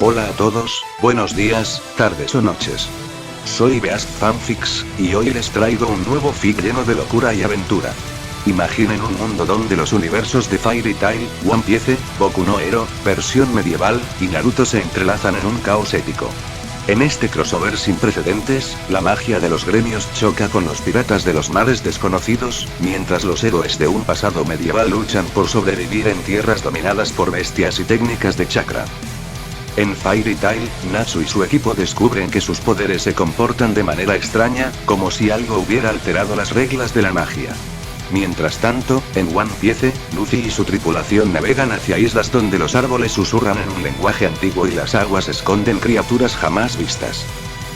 Hola a todos, buenos días, tardes o noches. Soy Beast Fanfics, y hoy les traigo un nuevo fic lleno de locura y aventura. Imaginen un mundo donde los universos de Fairy Tail, One Piece, Boku no Hero, versión medieval, y Naruto se entrelazan en un caos épico. En este crossover sin precedentes, la magia de los gremios choca con los piratas de los mares desconocidos, mientras los héroes de un pasado medieval luchan por sobrevivir en tierras dominadas por bestias y técnicas de chakra. En Fairy Tail, Natsu y su equipo descubren que sus poderes se comportan de manera extraña, como si algo hubiera alterado las reglas de la magia. Mientras tanto, en One Piece, Luffy y su tripulación navegan hacia islas donde los árboles susurran en un lenguaje antiguo y las aguas esconden criaturas jamás vistas.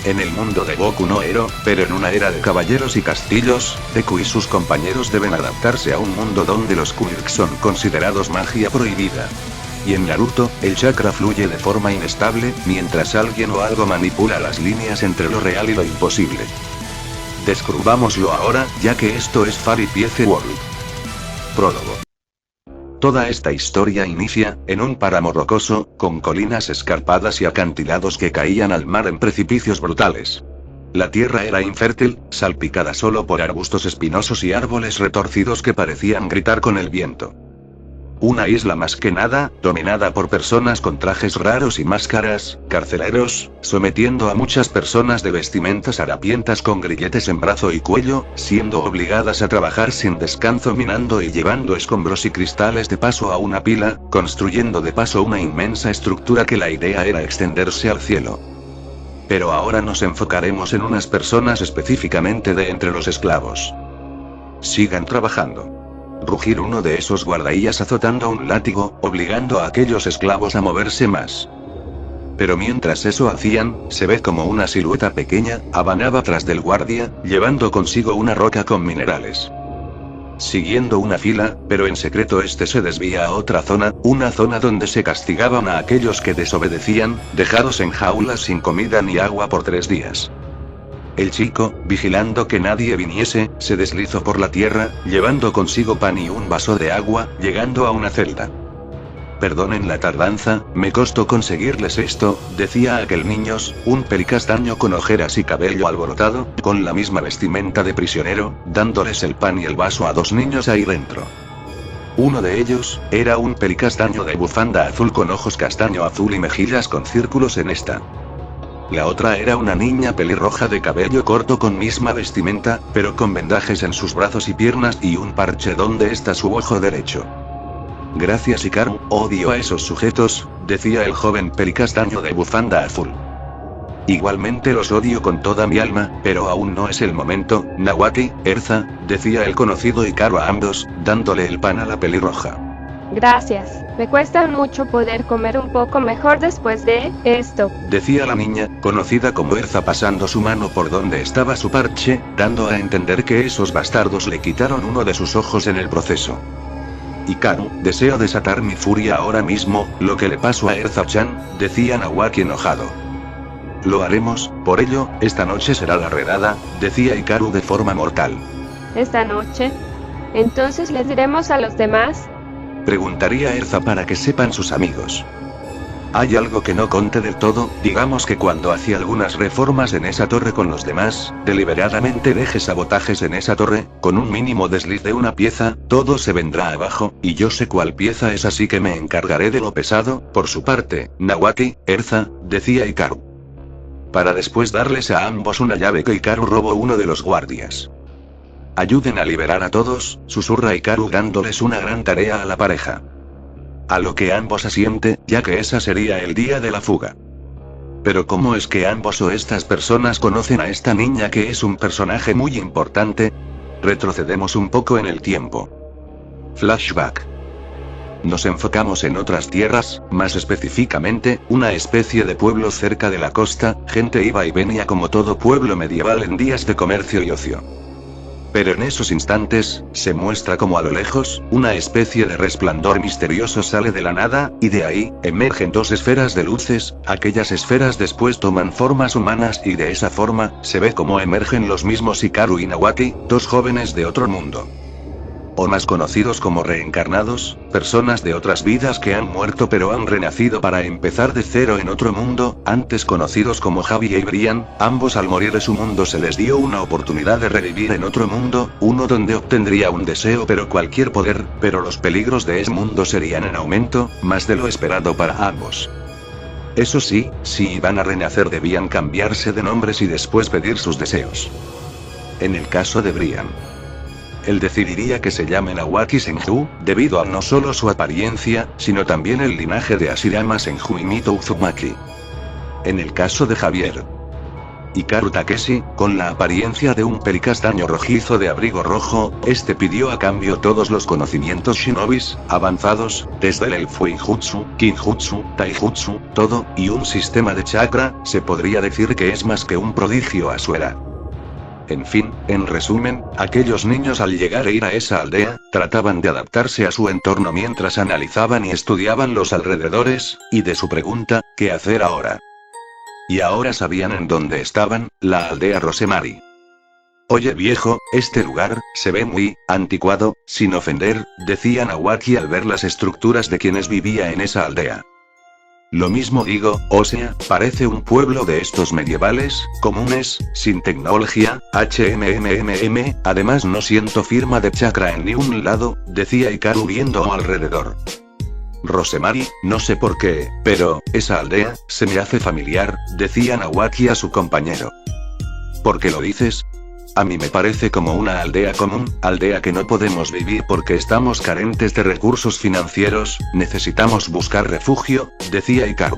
En el mundo de Boku no Hero, pero en una era de caballeros y castillos, Deku y sus compañeros deben adaptarse a un mundo donde los quirks son considerados magia prohibida. Y en Naruto, el chakra fluye de forma inestable, mientras alguien o algo manipula las líneas entre lo real y lo imposible. Descubrámoslo ahora, ya que esto es Fairy Tail World. Prólogo. Toda esta historia inicia, en un páramo rocoso, con colinas escarpadas y acantilados que caían al mar en precipicios brutales. La tierra era infértil, salpicada solo por arbustos espinosos y árboles retorcidos que parecían gritar con el viento. Una isla más que nada, dominada por personas con trajes raros y máscaras, carceleros, sometiendo a muchas personas de vestimentas harapientas con grilletes en brazo y cuello, siendo obligadas a trabajar sin descanso minando y llevando escombros y cristales de paso a una pila, construyendo de paso una inmensa estructura que la idea era extenderse al cielo. Pero ahora nos enfocaremos en unas personas específicamente de entre los esclavos. Sigan trabajando. Rugir uno de esos guardaías azotando un látigo, obligando a aquellos esclavos a moverse más. Pero mientras eso hacían, se ve como una silueta pequeña, avanaba tras del guardia, llevando consigo una roca con minerales. Siguiendo una fila, pero en secreto este se desvía a otra zona, una zona donde se castigaban a aquellos que desobedecían, dejados en jaulas sin comida ni agua por 3 días. El chico, vigilando que nadie viniese, se deslizó por la tierra, llevando consigo pan y un vaso de agua, llegando a una celda. Perdonen la tardanza, me costó conseguirles esto, decía aquel niños, un pelicastaño con ojeras y cabello alborotado, con la misma vestimenta de prisionero, dándoles el pan y el vaso a 2 niños ahí dentro. Uno de ellos, era un pelicastaño de bufanda azul con ojos castaño azul y mejillas con círculos en esta. La otra era una niña pelirroja de cabello corto con misma vestimenta, pero con vendajes en sus brazos y piernas y un parche donde está su ojo derecho. Gracias Hikaru, odio a esos sujetos, decía el joven pelicastaño de bufanda azul. Igualmente los odio con toda mi alma, pero aún no es el momento, Nawaki, Erza, decía el conocido Hikaru a ambos, dándole el pan a la pelirroja. Gracias, me cuesta mucho poder comer un poco mejor después de esto, decía la niña, conocida como Erza pasando su mano por donde estaba su parche, dando a entender que esos bastardos le quitaron uno de sus ojos en el proceso. Hikaru, deseo desatar mi furia ahora mismo, lo que le pasó a Erza-chan, decía Nawaki enojado. Lo haremos, por ello, esta noche será la redada, decía Hikaru de forma mortal. ¿Esta noche? ¿Entonces les diremos a los demás? Preguntaría Erza para que sepan sus amigos. Hay algo que no conté del todo, digamos que cuando hacía algunas reformas en esa torre con los demás, deliberadamente deje sabotajes en esa torre, con un mínimo desliz de una pieza, todo se vendrá abajo, y yo sé cuál pieza es así que me encargaré de lo pesado, por su parte, Nawaki, Erza, decía Hikaru. Para después darles a ambos una llave que Hikaru robó uno de los guardias. Ayuden a liberar a todos, susurra Hikaru dándoles una gran tarea a la pareja. A lo que ambos asiente, ya que esa sería el día de la fuga. Pero ¿cómo es que ambos o estas personas conocen a esta niña que es un personaje muy importante? Retrocedemos un poco en el tiempo. Flashback. Nos enfocamos en otras tierras, más específicamente, una especie de pueblo cerca de la costa, gente iba y venía como todo pueblo medieval en días de comercio y ocio. Pero en esos instantes, se muestra como a lo lejos, una especie de resplandor misterioso sale de la nada, y de ahí, emergen 2 esferas de luces, aquellas esferas después toman formas humanas y de esa forma, se ve como emergen los mismos Hikaru y Nawaki, 2 jóvenes de otro mundo. O más conocidos como reencarnados, personas de otras vidas que han muerto pero han renacido para empezar de cero en otro mundo, antes conocidos como Javi y Brian, ambos al morir de su mundo se les dio una oportunidad de revivir en otro mundo, uno donde obtendría un deseo pero cualquier poder, pero los peligros de ese mundo serían en aumento, más de lo esperado para ambos. Eso sí, si iban a renacer debían cambiarse de nombres y después pedir sus deseos. En el caso de Brian, él decidiría que se llame Nawaki Senju, debido a no solo su apariencia, sino también el linaje de Ashirama Senju y Mito Uzumaki. En el caso de Javier, Hikaru Takeshi, con la apariencia de un pericastaño rojizo de abrigo rojo, este pidió a cambio todos los conocimientos shinobis, avanzados, desde el Fuinjutsu, Kinjutsu, Taijutsu, todo, y un sistema de chakra, se podría decir que es más que un prodigio a su edad. En fin, en resumen, aquellos niños al llegar e ir a esa aldea, trataban de adaptarse a su entorno mientras analizaban y estudiaban los alrededores, y de su pregunta, ¿qué hacer ahora? Y ahora sabían en dónde estaban, la aldea Rosemary. Oye viejo, este lugar, se ve muy anticuado, sin ofender, decía Nawaki al ver las estructuras de quienes vivía en esa aldea. Lo mismo digo, o sea, parece un pueblo de estos medievales, comunes, sin tecnología, además no siento firma de chakra en ni un lado, decía Hikaru viendo alrededor. Rosemary, no sé por qué, pero, esa aldea, se me hace familiar, decía Nawaki a su compañero. ¿Por qué lo dices? A mí me parece como una aldea común, aldea que no podemos vivir porque estamos carentes de recursos financieros, necesitamos buscar refugio, decía Hikaru.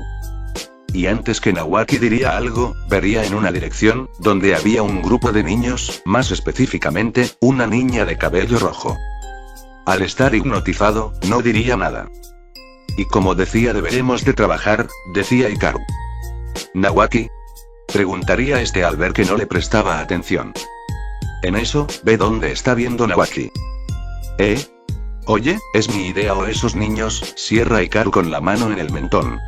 Y antes que Nawaki diría algo, vería en una dirección, donde había un grupo de niños, más específicamente, una niña de cabello rojo. Al estar hipnotizado, no diría nada. Y como decía deberemos de trabajar, decía Hikaru. ¿Nawaki? Preguntaría este al ver que no le prestaba atención. En eso, ve dónde está viendo Nawaki. Oye, ¿es mi idea o esos niños? Cierra Hikaru con la mano en el mentón.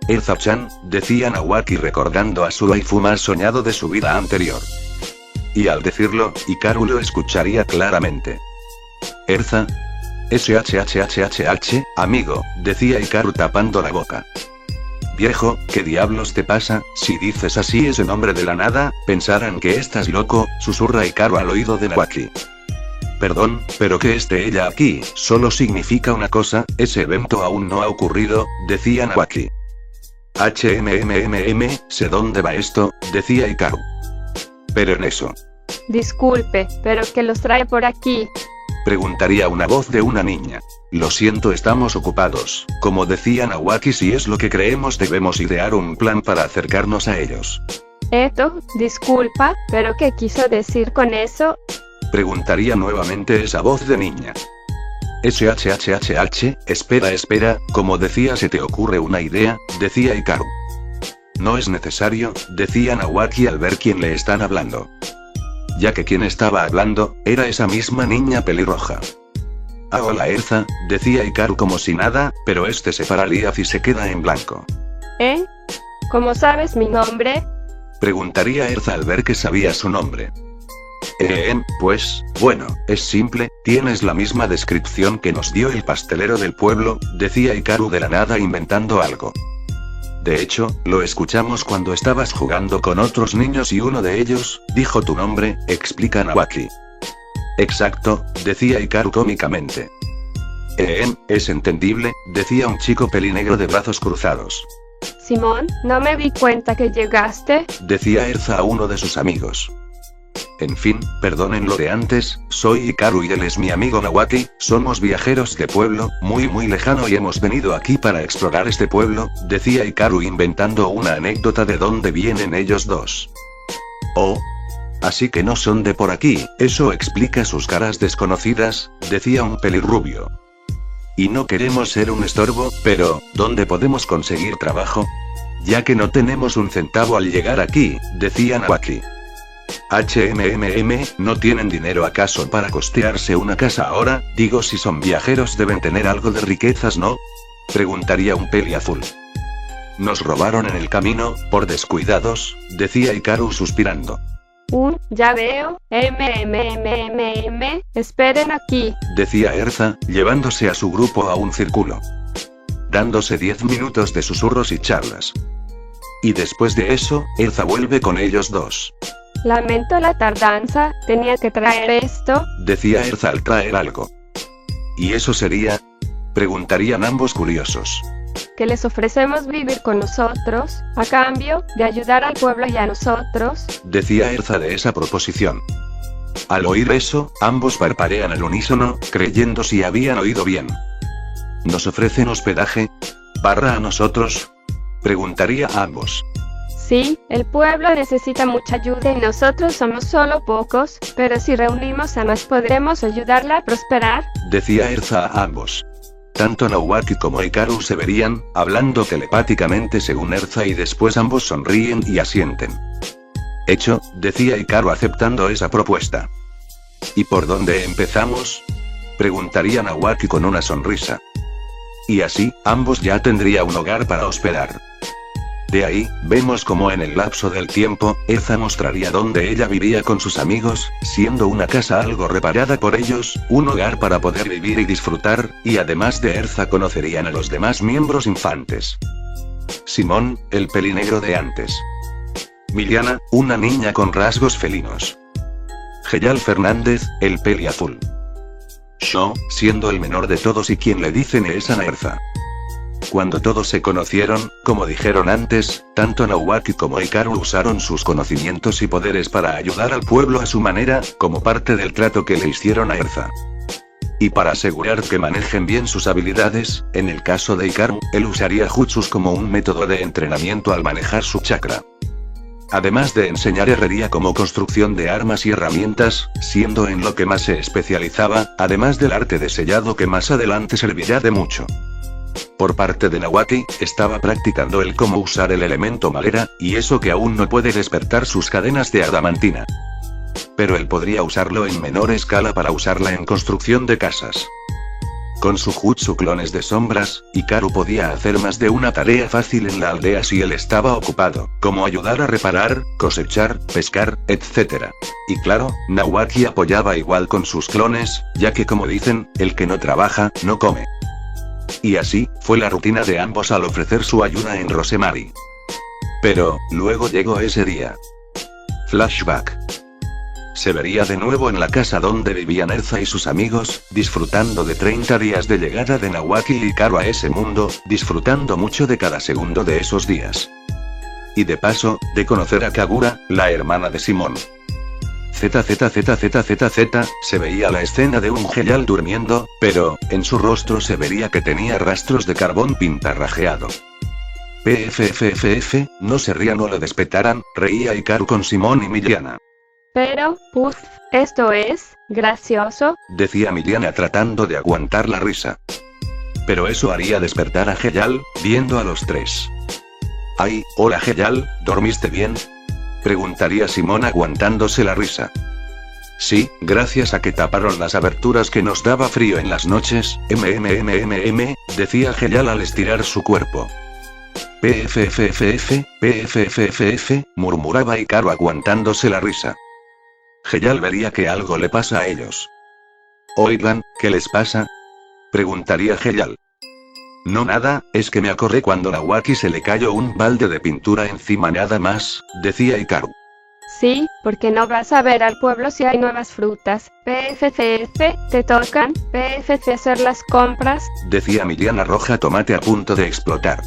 Erza-chan, decía Nawaki recordando a su waifu más soñado de su vida anterior. Y al decirlo, Hikaru lo escucharía claramente. Erza. SHHHH, amigo, decía Hikaru tapando la boca. Viejo, ¿qué diablos te pasa? Si dices así ese nombre de la nada, pensarán que estás loco, susurra Hikaru al oído de Nawaki. Perdón, pero que esté ella aquí, solo significa una cosa, ese evento aún no ha ocurrido, decía Nawaki. Sé dónde va esto, decía Hikaru. Pero en eso. Disculpe, pero ¿qué los trae por aquí? Preguntaría una voz de una niña. Lo siento, estamos ocupados. Como decía Nawaki, si es lo que creemos debemos idear un plan para acercarnos a ellos. Disculpa, pero ¿qué quiso decir con eso? Preguntaría nuevamente esa voz de niña. Espera, como decía, ¿se te ocurre una idea? Decía Hikaru. No es necesario, decía Nawaki al ver quién le están hablando. Ya que quien estaba hablando, era esa misma niña pelirroja. Hola Erza, decía Hikaru como si nada, pero este se paraliza y se queda en blanco. ¿Cómo sabes mi nombre? Preguntaría Erza al ver que sabía su nombre. Pues, bueno, es simple, tienes la misma descripción que nos dio el pastelero del pueblo, decía Hikaru de la nada inventando algo. De hecho, lo escuchamos cuando estabas jugando con otros niños y uno de ellos, dijo tu nombre, explica Nawaki. Exacto, decía Hikaru cómicamente. Es entendible, decía un chico pelinegro de brazos cruzados. Simón, no me di cuenta que llegaste, decía Erza a uno de sus amigos. En fin, perdonen lo de antes, soy Hikaru y él es mi amigo Nawaki, somos viajeros de pueblo, muy lejano y hemos venido aquí para explorar este pueblo, decía Hikaru inventando una anécdota de dónde vienen ellos dos. Oh. Así que no son de por aquí, eso explica sus caras desconocidas, decía un pelirrubio. Y no queremos ser un estorbo, pero, ¿dónde podemos conseguir trabajo? Ya que no tenemos un centavo al llegar aquí, decía Nawaki. ¿No tienen dinero acaso para costearse una casa ahora? Digo, si son viajeros deben tener algo de riquezas, ¿no? Preguntaría un peli azul. Nos robaron en el camino, por descuidados, decía Hikaru suspirando. Ya veo, esperen aquí. Decía Erza, llevándose a su grupo a un círculo. Dándose 10 minutos de susurros y charlas. Y después de eso, Erza vuelve con ellos dos. Lamento la tardanza, tenía que traer esto. Decía Erza al traer algo. ¿Y eso sería? Preguntarían ambos curiosos. Que les ofrecemos vivir con nosotros, a cambio de ayudar al pueblo y a nosotros. Decía Erza de esa proposición. Al oír eso, ambos parpadean al unísono, creyendo si habían oído bien. ¿Nos ofrecen hospedaje? ¿A nosotros? Preguntaría a ambos. Sí, el pueblo necesita mucha ayuda y nosotros somos solo pocos, pero si reunimos a más podremos ayudarla a prosperar. Decía Erza a ambos. Tanto Nahuaki como Hikaru se verían, hablando telepáticamente según Erza y después ambos sonríen y asienten. Hecho, decía Hikaru aceptando esa propuesta. ¿Y por dónde empezamos? Preguntaría Nahuaki con una sonrisa. Y así, ambos ya tendría un hogar para hospedar. De ahí, vemos como en el lapso del tiempo, Erza mostraría dónde ella vivía con sus amigos, siendo una casa algo reparada por ellos, un hogar para poder vivir y disfrutar, y además de Erza conocerían a los demás miembros infantes. Simón, el pelinegro de antes. Miliana, una niña con rasgos felinos. Geyal Fernández, el peli azul. Sho, siendo el menor de todos y quien le dicen es a Erza. Cuando todos se conocieron, como dijeron antes, tanto Nahuaki como Hikaru usaron sus conocimientos y poderes para ayudar al pueblo a su manera, como parte del trato que le hicieron a Erza. Y para asegurar que manejen bien sus habilidades, en el caso de Hikaru, él usaría jutsus como un método de entrenamiento al manejar su chakra. Además de enseñar herrería como construcción de armas y herramientas, siendo en lo que más se especializaba, además del arte de sellado que más adelante servirá de mucho. Por parte de Nahuaki, estaba practicando el cómo usar el elemento madera, y eso que aún no puede despertar sus cadenas de adamantina. Pero él podría usarlo en menor escala para usarla en construcción de casas. Con su jutsu clones de sombras, Hikaru podía hacer más de una tarea fácil en la aldea si él estaba ocupado, como ayudar a reparar, cosechar, pescar, etc. Y claro, Nahuaki apoyaba igual con sus clones, ya que como dicen, el que no trabaja, no come. Y así, fue la rutina de ambos al ofrecer su ayuda en Rosemary. Pero, luego llegó ese día. Flashback. Se vería de nuevo en la casa donde vivían Erza y sus amigos, disfrutando de 30 días de llegada de Nahuaki y Hikaru a ese mundo, disfrutando mucho de cada segundo de esos días. Y de paso, de conocer a Kagura, la hermana de Simón. Se veía la escena de un Geyal durmiendo, pero, en su rostro se vería que tenía rastros de carbón pintarrajeado. PFFFF, no se rían o lo despetaran, reía Hikaru con Simón y Miliana. Pero, esto es gracioso, decía Miliana tratando de aguantar la risa. Pero eso haría despertar a Geyal, viendo a los tres. Ay, hola Geyal, ¿dormiste bien? Preguntaría Simón aguantándose la risa. Sí, gracias a que taparon las aberturas que nos daba frío en las noches, decía Geyal al estirar su cuerpo. PFFFF, murmuraba Hikaru aguantándose la risa. Geyal vería que algo le pasa a ellos. Oigan, ¿qué les pasa? Preguntaría Geyal. No nada, es que me acordé cuando Nahuaki se le cayó un balde de pintura encima nada más, decía Hikaru. Sí, porque no vas a ver al pueblo si hay nuevas frutas. PFCF, te tocan, PFC hacer las compras, decía Miliana roja tomate a punto de explotar.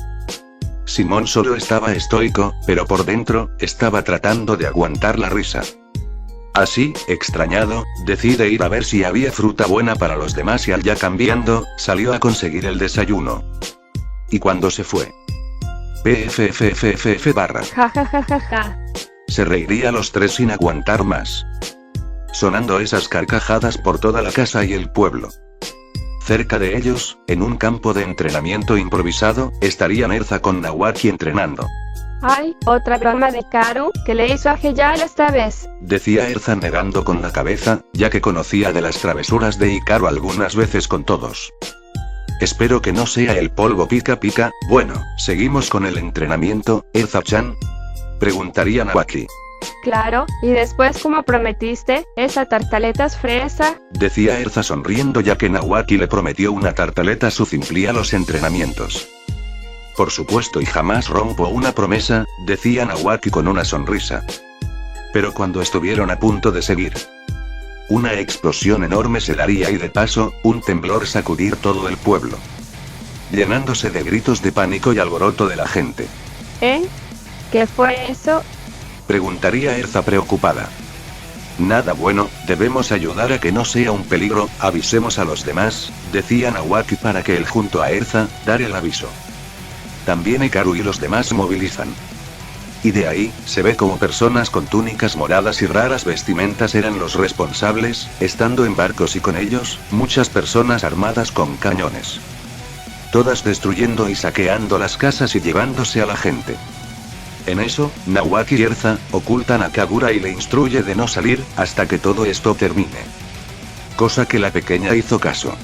Simón solo estaba estoico, pero por dentro, estaba tratando de aguantar la risa. Así, extrañado, decide ir a ver si había fruta buena para los demás y al ya cambiando, salió a conseguir el desayuno. Y cuando se fue. PFFFF barra. Ja. Se reiría los tres sin aguantar más. Sonando esas carcajadas por toda la casa y el pueblo. Cerca de ellos, en un campo de entrenamiento improvisado, estarían Erza con Nahuaki entrenando. Ay, otra broma de Hikaru, que le hizo a Geyal esta vez, decía Erza negando con la cabeza, ya que conocía de las travesuras de Hikaru algunas veces con todos. Espero que no sea el polvo pica pica. Bueno, ¿seguimos con el entrenamiento, Erza-chan? Preguntaría Nahuaki. Claro, y después como prometiste, esa tartaleta es fresa. Decía Erza sonriendo ya que Nawaki le prometió una tartaleta su cumplía los entrenamientos. Por supuesto y jamás rompo una promesa, decía Nawaki con una sonrisa. Pero cuando estuvieron a punto de seguir, una explosión enorme se daría y de paso, un temblor sacudir todo el pueblo, llenándose de gritos de pánico y alboroto de la gente. ¿Qué fue eso? Preguntaría Erza preocupada. Nada bueno, debemos ayudar a que no sea un peligro, avisemos a los demás, decía Nawaki para que él junto a Erza, dar el aviso. También Hikaru y los demás movilizan. Y de ahí, se ve como personas con túnicas moradas y raras vestimentas eran los responsables, estando en barcos y con ellos, muchas personas armadas con cañones. Todas destruyendo y saqueando las casas y llevándose a la gente. En eso, Nawaki y Erza, ocultan a Kagura y le instruye de no salir, hasta que todo esto termine. Cosa que la pequeña hizo caso.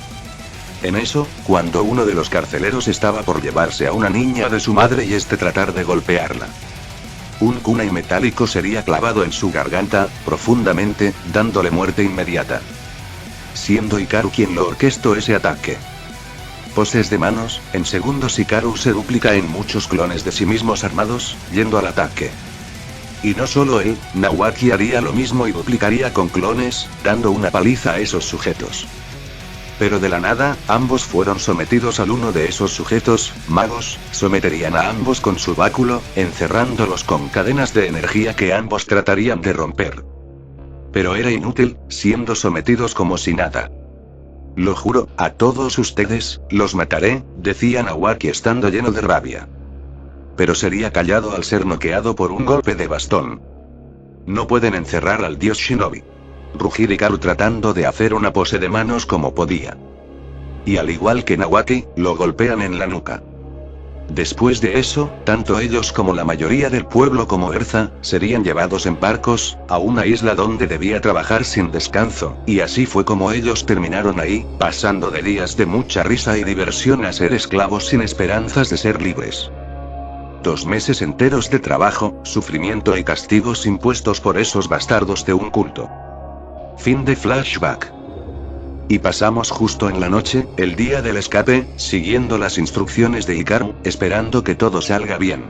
En eso, cuando uno de los carceleros estaba por llevarse a una niña de su madre y tratar de golpearla, un kunai metálico sería clavado en su garganta, profundamente, dándole muerte inmediata. Siendo Hikaru quien lo orquestó ese ataque. Poses de manos, en segundos Hikaru se duplica en muchos clones de sí mismos armados, yendo al ataque. Y no solo él, Nawaki haría lo mismo y duplicaría con clones, dando una paliza a esos sujetos. Pero de la nada, ambos fueron sometidos al uno de esos sujetos, magos, someterían a ambos con su báculo, encerrándolos con cadenas de energía que ambos tratarían de romper. Pero era inútil, siendo sometidos como si nada. Lo juro, a todos ustedes, los mataré, decía Nawaki estando lleno de rabia. Pero sería callado al ser noqueado por un golpe de bastón. No pueden encerrar al dios Shinobi. Rugir Hikaru tratando de hacer una pose de manos como podía. Y al igual que Nawaki, lo golpean en la nuca. Después de eso, tanto ellos como la mayoría del pueblo como Erza, serían llevados en barcos, a una isla donde debía trabajar sin descanso, y así fue como ellos terminaron ahí, pasando de días de mucha risa y diversión a ser esclavos sin esperanzas de ser libres. 2 meses enteros de trabajo, sufrimiento y castigos impuestos por esos bastardos de un culto. Fin de flashback. Y pasamos justo en la noche, el día del escape, siguiendo las instrucciones de Hikaru, esperando que todo salga bien.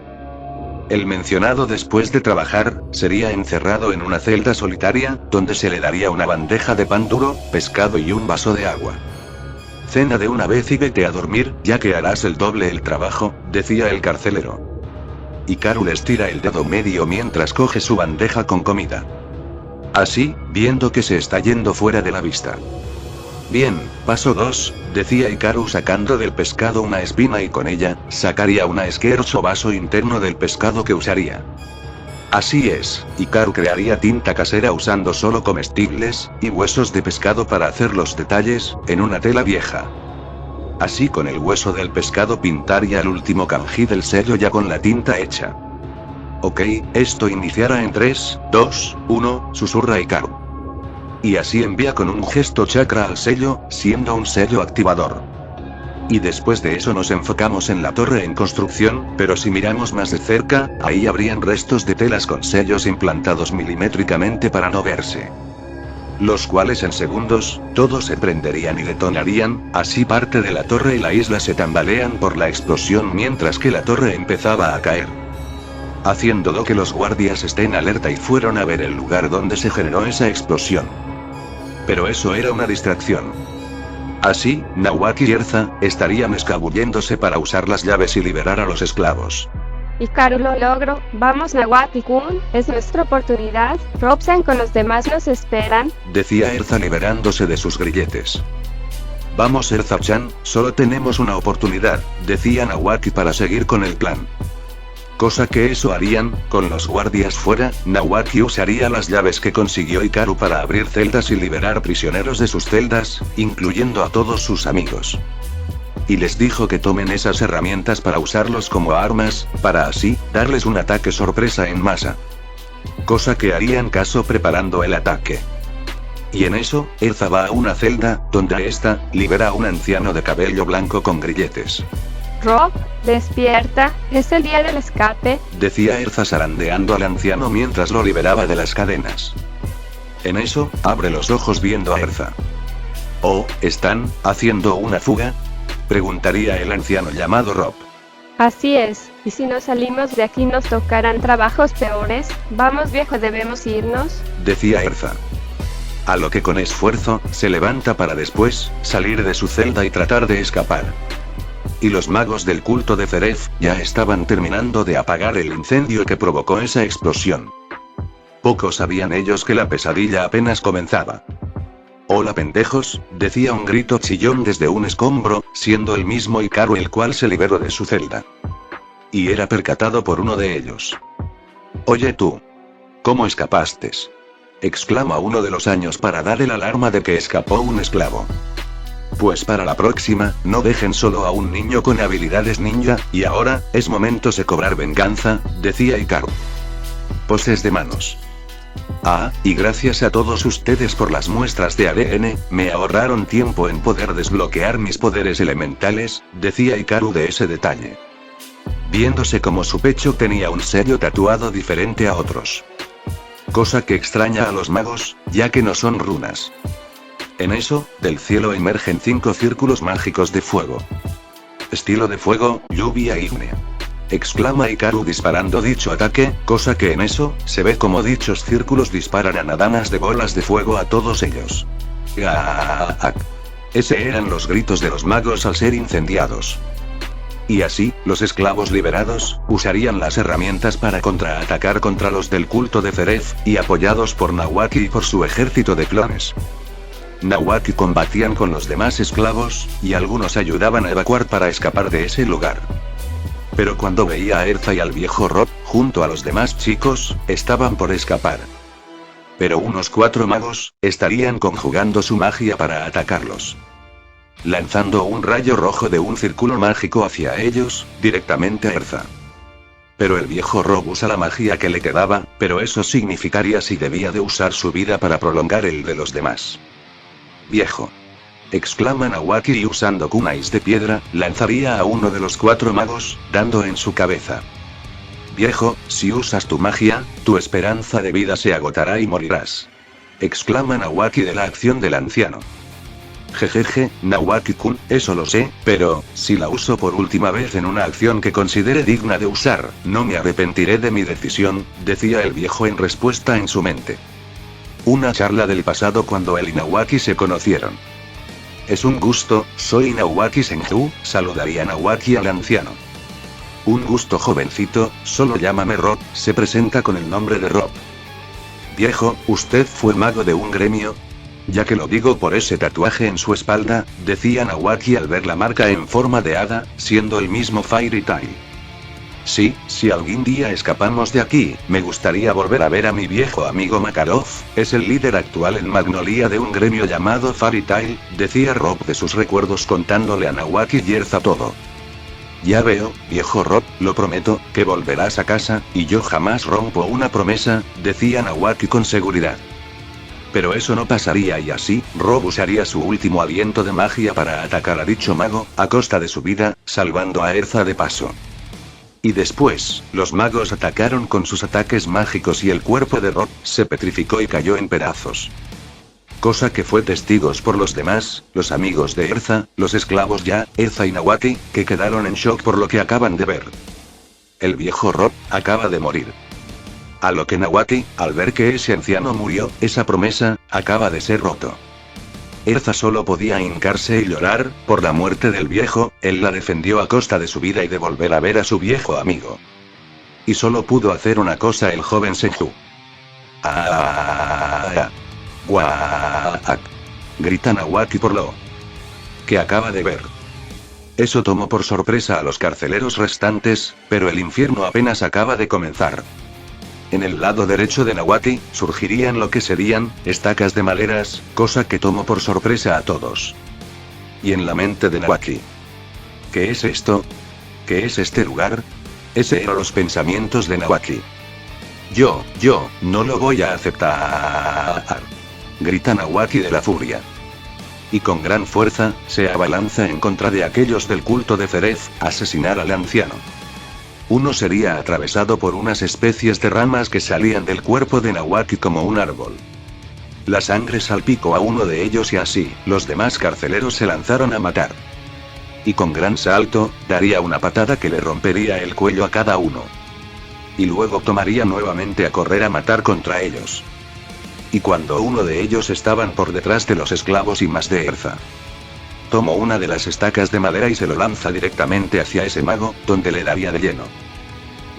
El mencionado después de trabajar, sería encerrado en una celda solitaria, donde se le daría una bandeja de pan duro, pescado y un vaso de agua. Cena de una vez y vete a dormir, ya que harás el doble el trabajo, decía el carcelero. Hikaru le estira el dedo medio mientras coge su bandeja con comida. Así, viendo que se está yendo fuera de la vista. Bien, paso 2, decía Hikaru sacando del pescado una espina y con ella, sacaría una esquerzo o vaso interno del pescado que usaría. Así es, Hikaru crearía tinta casera usando solo comestibles, y huesos de pescado para hacer los detalles, en una tela vieja. Así con el hueso del pescado pintaría el último kanji del sello ya con la tinta hecha. Ok, esto iniciará en 3, 2, 1, susurra Hikaru. Y así envía con un gesto chakra al sello, siendo un sello activador. Y después de eso nos enfocamos en la torre en construcción, pero si miramos más de cerca, ahí habrían restos de telas con sellos implantados milimétricamente para no verse. Los cuales en segundos, todos se prenderían y detonarían, así parte de la torre y la isla se tambalean por la explosión mientras que la torre empezaba a caer. Haciendo que los guardias estén alerta y fueron a ver el lugar donde se generó esa explosión. Pero eso era una distracción. Así, Nawaki y Erza, estarían escabulléndose para usar las llaves y liberar a los esclavos. Hikaru lo logró, vamos Nawaki-kun, es nuestra oportunidad, Robsen con los demás nos esperan, decía Erza liberándose de sus grilletes. Vamos Erza-chan, solo tenemos una oportunidad, decía Nawaki para seguir con el plan. Cosa que eso harían, con los guardias fuera, Nawaki usaría las llaves que consiguió Hikaru para abrir celdas y liberar prisioneros de sus celdas, incluyendo a todos sus amigos. Y les dijo que tomen esas herramientas para usarlos como armas, para así, darles un ataque sorpresa en masa. Cosa que harían caso preparando el ataque. Y en eso, Erza va a una celda, donde esta, libera a un anciano de cabello blanco con grilletes. Rob, despierta, es el día del escape. Decía Erza zarandeando al anciano mientras lo liberaba de las cadenas. En eso, abre los ojos viendo a Erza. ¿Oh, están haciendo una fuga? Preguntaría el anciano llamado Rob. Así es, y si no salimos de aquí nos tocarán trabajos peores. Vamos viejo, debemos irnos. Decía Erza. A lo que con esfuerzo, se levanta para después, salir de su celda y tratar de escapar. Y los magos del culto de Zeref, ya estaban terminando de apagar el incendio que provocó esa explosión. Poco sabían ellos que la pesadilla apenas comenzaba. «Hola pendejos», decía un grito chillón desde un escombro, siendo el mismo Hikaru el cual se liberó de su celda. Y era percatado por uno de ellos. «Oye tú. ¿Cómo escapaste?», exclama uno de los años para dar el alarma de que escapó un esclavo. «Pues para la próxima, no dejen solo a un niño con habilidades ninja, y ahora, es momento de cobrar venganza», decía Hikaru. Poses de manos. «Ah, y gracias a todos ustedes por las muestras de ADN, me ahorraron tiempo en poder desbloquear mis poderes elementales», decía Hikaru de ese detalle. Viéndose como su pecho tenía un sello tatuado diferente a otros. Cosa que extraña a los magos, ya que no son runas. En eso, del cielo emergen 5 círculos mágicos de fuego. «Estilo de fuego, lluvia ígnea», exclama Hikaru disparando dicho ataque, cosa que en eso, se ve como dichos círculos disparan a nadanas de bolas de fuego a todos ellos. ¡Gaaaak! Ese eran los gritos de los magos al ser incendiados. Y así, los esclavos liberados, usarían las herramientas para contraatacar contra los del culto de Zeref, y apoyados por Nawaki y por su ejército de clones. Nawaki combatían con los demás esclavos, y algunos ayudaban a evacuar para escapar de ese lugar. Pero cuando veía a Erza y al viejo Rob, junto a los demás chicos, estaban por escapar. Pero unos 4 magos, estarían conjugando su magia para atacarlos. Lanzando un rayo rojo de un círculo mágico hacia ellos, directamente a Erza. Pero el viejo Rob usa la magia que le quedaba, pero eso significaría si debía de usar su vida para prolongar el de los demás. «Viejo», exclama Nawaki y usando kunais de piedra, lanzaría a uno de los 4 magos, dando en su cabeza. «Viejo, si usas tu magia, tu esperanza de vida se agotará y morirás», exclama Nawaki de la acción del anciano. «Jejeje, Nawaki-kun, eso lo sé, pero, si la uso por última vez en una acción que considere digna de usar, no me arrepentiré de mi decisión», decía el viejo en respuesta en su mente. Una charla del pasado cuando él y Nawaki se conocieron. «Es un gusto, soy Nawaki Senju», saludaría Nawaki al anciano. «Un gusto jovencito, solo llámame Rob», se presenta con el nombre de Rob. «Viejo, ¿usted fue mago de un gremio?», ya que lo digo por ese tatuaje en su espalda, decía Nawaki al ver la marca en forma de hada, siendo el mismo Fairy Tail. «Sí, si algún día escapamos de aquí, me gustaría volver a ver a mi viejo amigo Makarov, es el líder actual en Magnolia de un gremio llamado Fairy Tail», decía Rob de sus recuerdos contándole a Nawaki y Erza todo. «Ya veo, viejo Rob, lo prometo, que volverás a casa, y yo jamás rompo una promesa», decía Nawaki con seguridad. Pero eso no pasaría y así, Rob usaría su último aliento de magia para atacar a dicho mago, a costa de su vida, salvando a Erza de paso. Y después, los magos atacaron con sus ataques mágicos y el cuerpo de Rob se petrificó y cayó en pedazos. Cosa que fue testigos por los demás, los amigos de Erza, los esclavos ya, Erza y Nawaki, que quedaron en shock por lo que acaban de ver. El viejo Rob acaba de morir. A lo que Nawaki, al ver que ese anciano murió, esa promesa acaba de ser roto. Erza solo podía hincarse y llorar, por la muerte del viejo, él la defendió a costa de su vida y de volver a ver a su viejo amigo. Y solo pudo hacer una cosa el joven Senju. ¡Ah! ¡Guaak! Grita Nawaki por lo que acaba de ver. Eso tomó por sorpresa a los carceleros restantes, pero el infierno apenas acaba de comenzar. En el lado derecho de Nawaki, surgirían lo que serían, estacas de maderas, cosa que tomó por sorpresa a todos. Y en la mente de Nawaki. ¿Qué es esto? ¿Qué es este lugar? Ese eran los pensamientos de Nawaki. Yo, no lo voy a aceptar. Grita Nawaki de la furia. y con gran fuerza, se abalanza en contra de aquellos del culto de Ferez, asesinar al anciano. Uno sería atravesado por unas especies de ramas que salían del cuerpo de Nawaki como un árbol. La sangre salpicó a uno de ellos y así, los demás carceleros se lanzaron a matar. Y con gran salto, daría una patada que le rompería el cuello a cada uno. Y luego tomaría nuevamente a correr a matar contra ellos. Y cuando uno de ellos estaban por detrás de los esclavos y más de Erza. Tomó una de las estacas de madera y se lo lanza directamente hacia ese mago, donde le daría de lleno.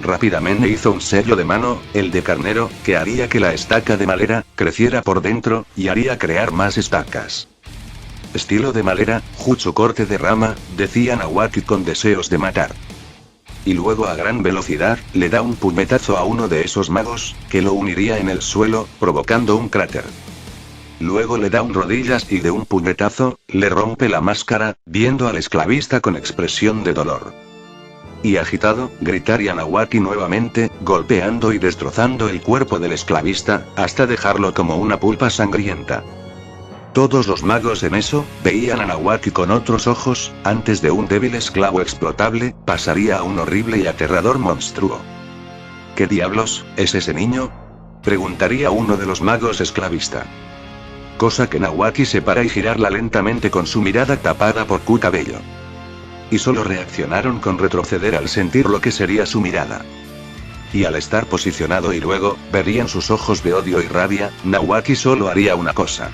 Rápidamente hizo un sello de mano, el de carnero, que haría que la estaca de madera creciera por dentro, y haría crear más estacas. Estilo de madera, jutsu corte de rama, decía Nawaki con deseos de matar. Y luego a gran velocidad, le da un puñetazo a uno de esos magos, que lo uniría en el suelo, provocando un cráter. Luego le da un rodillas y de un puñetazo, le rompe la máscara, viendo al esclavista con expresión de dolor. Y agitado, gritaría Nawaki nuevamente, golpeando y destrozando el cuerpo del esclavista, hasta dejarlo como una pulpa sangrienta. Todos los magos en eso, veían a Nawaki con otros ojos, antes de un débil esclavo explotable, pasaría a un horrible y aterrador monstruo. ¿Qué diablos, es ese niño? Preguntaría uno de los magos esclavista. Cosa que Nawaki se para y girarla lentamente con su mirada tapada por su cabello. Y solo reaccionaron con retroceder al sentir lo que sería su mirada. Y al estar posicionado y luego, verían sus ojos de odio y rabia, Nawaki solo haría una cosa.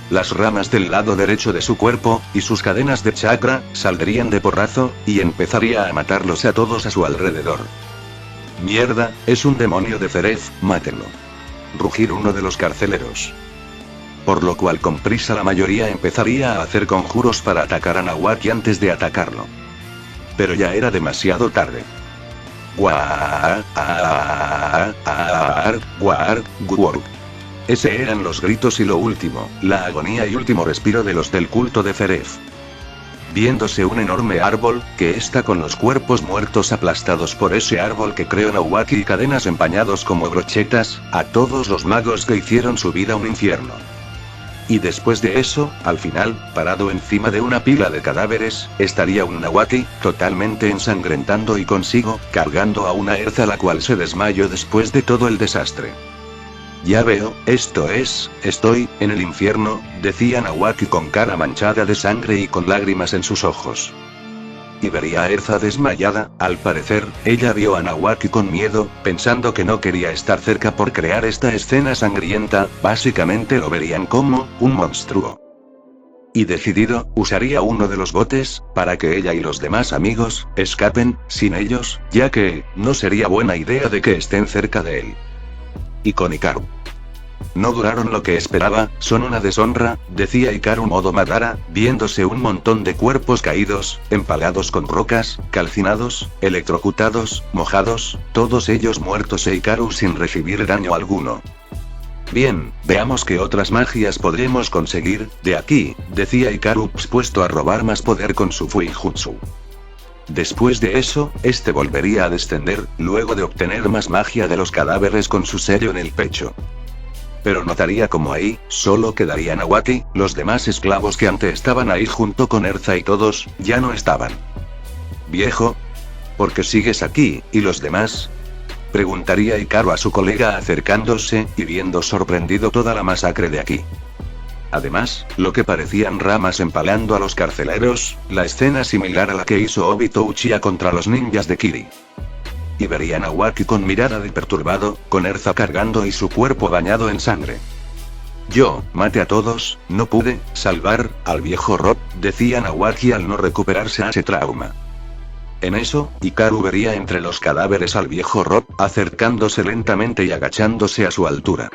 Las ramas del lado derecho de su cuerpo, y sus cadenas de chakra, saldrían de porrazo, y empezaría a matarlos a todos a su alrededor. Mierda, es un demonio de Ferez, mátenlo. Rugir uno de los carceleros. Por lo cual con prisa la mayoría empezaría a hacer conjuros para atacar a Nawaki antes de atacarlo. Pero ya era demasiado tarde. Ese eran los gritos y lo último, la agonía y último respiro de los del culto de Ferez. Viéndose un enorme árbol, que está con los cuerpos muertos aplastados por ese árbol que creó Nawaki y cadenas empañados como brochetas, a todos los magos que hicieron su vida un infierno. Y después de eso, al final, parado encima de una pila de cadáveres, estaría un Nawaki, totalmente ensangrentando y consigo, cargando a una Erza la cual se desmayó después de todo el desastre. Ya veo, estoy, en el infierno, decía Nawaki con cara manchada de sangre y con lágrimas en sus ojos. Y vería a Erza desmayada, al parecer, ella vio a Nawaki con miedo, pensando que no quería estar cerca por crear esta escena sangrienta, básicamente lo verían como, un monstruo. Y decidido, usaría uno de los botes, para que ella y los demás amigos, escapen, sin ellos, ya que, no sería buena idea de que estén cerca de él. Y con Hikaru. No duraron lo que esperaba, son una deshonra, decía Hikaru modo Madara, viéndose un montón de cuerpos caídos, empalados con rocas, calcinados, electrocutados, mojados, todos ellos muertos e Hikaru sin recibir daño alguno. Bien, veamos qué otras magias podremos conseguir, de aquí, decía Hikaru dispuesto a robar más poder con su Fuijutsu. Después de eso, este volvería a descender, luego de obtener más magia de los cadáveres con su sello en el pecho. Pero notaría como ahí, solo quedaría Nawaki, los demás esclavos que antes estaban ahí junto con Erza y todos, ya no estaban. Viejo, ¿por qué sigues aquí, y los demás? Preguntaría Hikaru a su colega acercándose, y viendo sorprendido toda la masacre de aquí. Además, lo que parecían ramas empalando a los carceleros, la escena similar a la que hizo Obito Uchiha contra los ninjas de Kiri. Y vería a Nawaki con mirada de perturbado, con Erza cargando y su cuerpo bañado en sangre. Yo, maté a todos, no pude salvar al viejo Rob, decía Nawaki al no recuperarse a ese trauma. En eso, Hikaru vería entre los cadáveres al viejo Rob, acercándose lentamente y agachándose a su altura.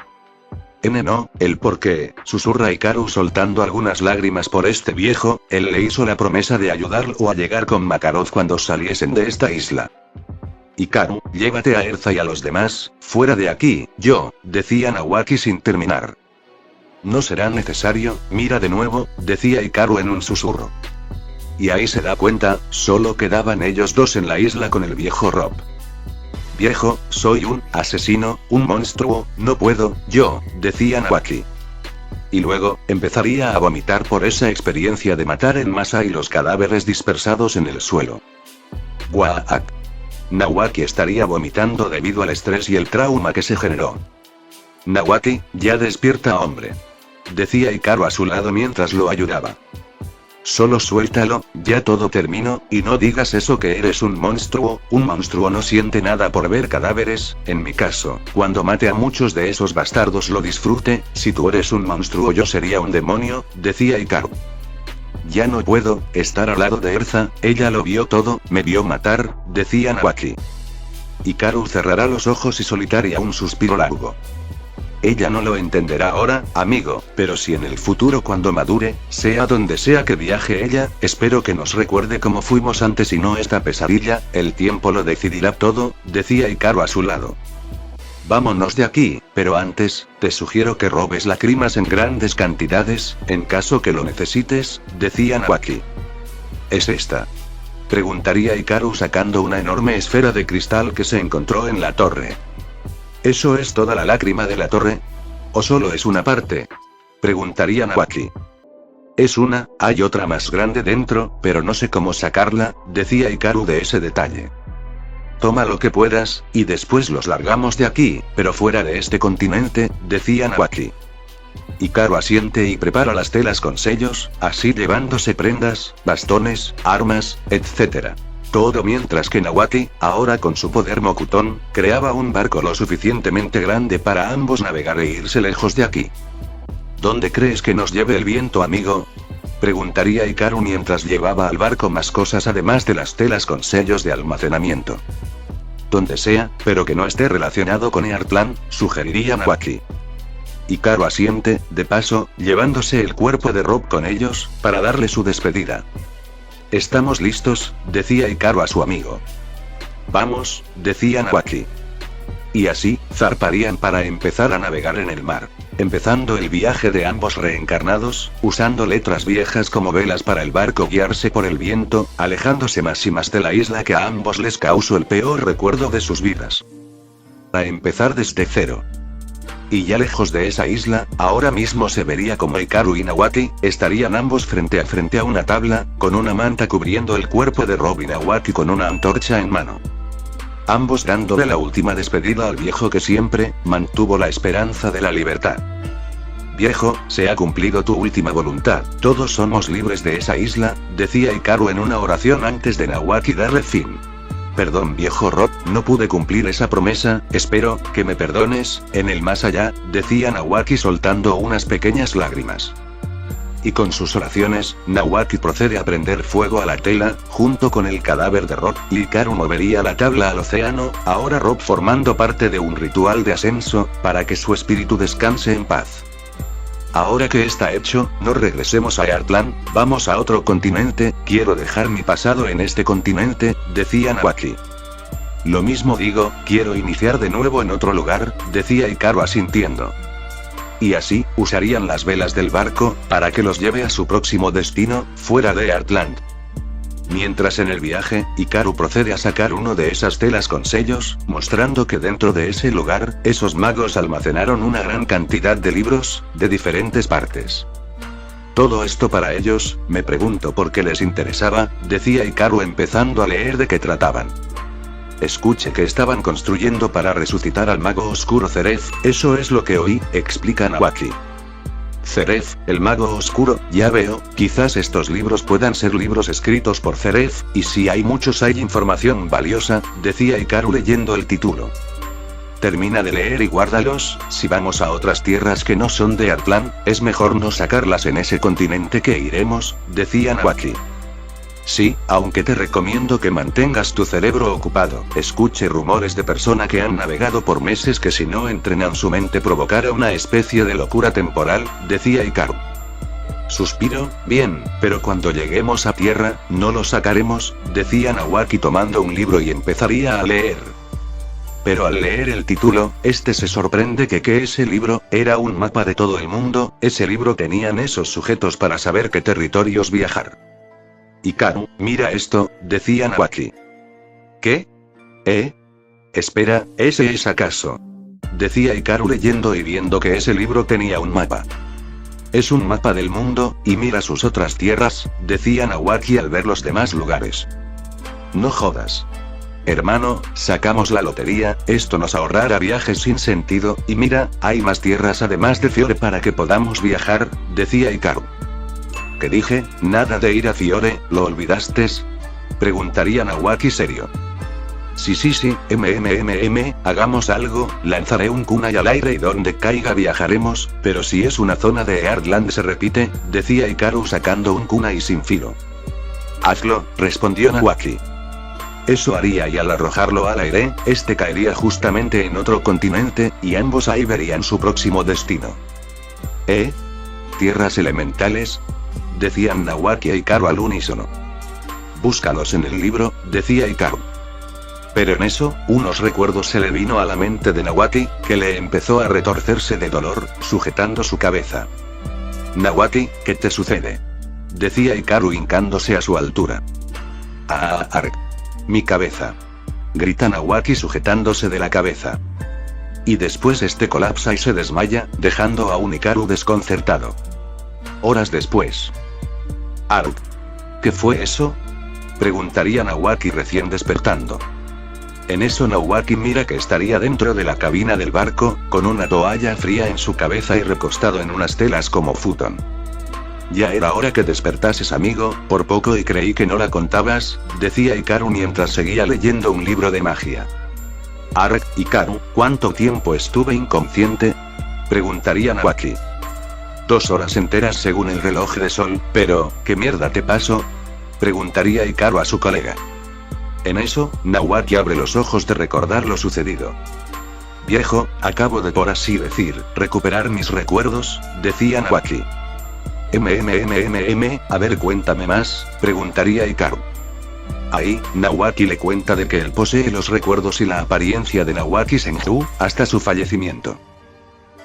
No, el por qué, susurra Hikaru soltando algunas lágrimas por este viejo, él le hizo la promesa de ayudarlo a llegar con Makarov cuando saliesen de esta isla. Hikaru, llévate a Erza y a los demás, fuera de aquí, yo, decía Nawaki sin terminar. No será necesario, mira de nuevo, decía Hikaru en un susurro. Y ahí se da cuenta, solo quedaban ellos dos en la isla con el viejo Rob. Viejo, soy un asesino, un monstruo, no puedo, yo, decía Nawaki. y luego, empezaría a vomitar por esa experiencia de matar en masa y los cadáveres dispersados en el suelo. Guaak. Nawaki estaría vomitando debido al estrés y el trauma que se generó. Nawaki, ya despierta, hombre. Decía Hikaru a su lado mientras lo ayudaba. Solo suéltalo, ya todo terminó, y no digas eso que eres un monstruo no siente nada por ver cadáveres, en mi caso, cuando mate a muchos de esos bastardos lo disfrute, si tú eres un monstruo yo sería un demonio, decía Hikaru. Ya no puedo estar al lado de Erza, ella lo vio todo, me vio matar, decía Nawaki. Hikaru cerrará los ojos y soltaría un suspiro largo. Ella no lo entenderá ahora, amigo, pero si en el futuro cuando madure, sea donde sea que viaje ella, espero que nos recuerde cómo fuimos antes y no esta pesadilla, el tiempo lo decidirá todo, decía Hikaru a su lado. Vámonos de aquí, pero antes, te sugiero que robes lágrimas en grandes cantidades, en caso que lo necesites, decía Nawaki. ¿Es esta? Preguntaría Hikaru sacando una enorme esfera de cristal que se encontró en la torre. ¿Eso es toda la lágrima de la torre? ¿O solo es una parte? Preguntaría Nawaki. Es una, hay otra más grande dentro, pero no sé cómo sacarla, decía Hikaru de ese detalle. Toma lo que puedas, y después los largamos de aquí, pero fuera de este continente, decía Nawaki. Hikaru asiente y prepara las telas con sellos, así llevándose prendas, bastones, armas, etc. Todo mientras que Nawaki, ahora con su poder Mokuton, creaba un barco lo suficientemente grande para ambos navegar e irse lejos de aquí. ¿Dónde crees que nos lleve el viento, amigo? Preguntaría Hikaru mientras llevaba al barco más cosas además de las telas con sellos de almacenamiento. Donde sea, pero que no esté relacionado con Earthland, sugeriría Nawaki. Hikaru asiente, de paso, llevándose el cuerpo de Rob con ellos, para darle su despedida. Estamos listos, decía Hikaru a su amigo. Vamos, decía Nawaki. Y así, zarparían para empezar a navegar en el mar. Empezando el viaje de ambos reencarnados, usando letras viejas como velas para el barco guiarse por el viento, alejándose más y más de la isla que a ambos les causó el peor recuerdo de sus vidas. A empezar desde cero. Y ya lejos de esa isla, ahora mismo se vería como Hikaru y Nawaki, estarían ambos frente a una tabla, con una manta cubriendo el cuerpo de Rob y Nawaki con una antorcha en mano. Ambos dándole la última despedida al viejo que siempre, mantuvo la esperanza de la libertad. Viejo, se ha cumplido tu última voluntad, todos somos libres de esa isla, decía Hikaru en una oración antes de Nawaki darle fin. Perdón viejo Rob, no pude cumplir esa promesa, espero que me perdones, en el más allá, decía Nawaki soltando unas pequeñas lágrimas. Y con sus oraciones, Nawaki procede a prender fuego a la tela, junto con el cadáver de Rob, y Hikaru movería la tabla al océano, ahora Rob formando parte de un ritual de ascenso, para que su espíritu descanse en paz. Ahora que está hecho, no regresemos a Earthland, vamos a otro continente, quiero dejar mi pasado en este continente, decía Nawaki. Lo mismo digo, quiero iniciar de nuevo en otro lugar, decía Hikaru asintiendo. Y así, usarían las velas del barco, para que los lleve a su próximo destino, fuera de Earthland. Mientras en el viaje, Hikaru procede a sacar uno de esas telas con sellos, mostrando que dentro de ese lugar, esos magos almacenaron una gran cantidad de libros, de diferentes partes. Todo esto para ellos, me pregunto por qué les interesaba, decía Hikaru empezando a leer de qué trataban. Escuché que estaban construyendo para resucitar al mago oscuro Zeref, eso es lo que oí, explica Nawaki. Zeref, el mago oscuro, ya veo, quizás estos libros puedan ser libros escritos por Zeref, y si hay muchos hay información valiosa, decía Hikaru leyendo el título. Termina de leer y guárdalos, si vamos a otras tierras que no son de Earthland, es mejor no sacarlas en ese continente que iremos, decía Nawaki. Sí, aunque te recomiendo que mantengas tu cerebro ocupado. Escuche rumores de persona que han navegado por meses que si no entrenan su mente provocara una especie de locura temporal, decía Hikaru. Suspiro, bien, pero cuando lleguemos a tierra, no lo sacaremos, decía Nawaki tomando un libro y empezaría a leer. Pero al leer el título, se sorprende que ese libro, era un mapa de todo el mundo, ese libro tenían esos sujetos para saber qué territorios viajar. Hikaru, mira esto, decía Nawaki. ¿Qué? Espera, ¿ese es acaso? Decía Hikaru leyendo y viendo que ese libro tenía un mapa. Es un mapa del mundo, y mira sus otras tierras, decía Nawaki al ver los demás lugares. No jodas. Hermano, sacamos la lotería, esto nos ahorrará viajes sin sentido, y mira, hay más tierras además de Fiore para que podamos viajar, decía Hikaru. ¿Qué dije? Nada de ir a Fiore, ¿lo olvidaste? Preguntaría Nawaki serio. Sí, hagamos algo, lanzaré un kunai al aire y donde caiga viajaremos, pero si es una zona de Earthland se repite, decía Hikaru sacando un kunai sin filo. Hazlo, respondió Nawaki. Eso haría y al arrojarlo al aire, este caería justamente en otro continente, y ambos ahí verían su próximo destino. ¿Tierras elementales? Decían Nawaki y Hikaru al unísono. Búscalos en el libro, decía Hikaru. Pero en eso, unos recuerdos se le vino a la mente de Nawaki, que le empezó a retorcerse de dolor, sujetando su cabeza. Nawaki, ¿qué te sucede? Decía Hikaru hincándose a su altura. Mi cabeza. Grita Nawaki sujetándose de la cabeza. Y después este colapsa y se desmaya, dejando a un Hikaru desconcertado. Horas después. ¿Qué fue eso? Preguntaría Nawaki recién despertando. En eso Nawaki mira que estaría dentro de la cabina del barco, con una toalla fría en su cabeza y recostado en unas telas como futón. Ya era hora que despertases, amigo, por poco y creí que no la contabas, decía Hikaru mientras seguía leyendo un libro de magia. Hikaru, ¿cuánto tiempo estuve inconsciente? Preguntaría Nawaki. 2 horas enteras según el reloj de sol, pero, ¿qué mierda te pasó? Preguntaría Hikaru a su colega. En eso, Nawaki abre los ojos de recordar lo sucedido. Viejo, acabo de por así decir, recuperar mis recuerdos, decía Nawaki. A ver cuéntame más, preguntaría Hikaru. Ahí, Nawaki le cuenta de que él posee los recuerdos y la apariencia de Nawaki Senju, hasta su fallecimiento.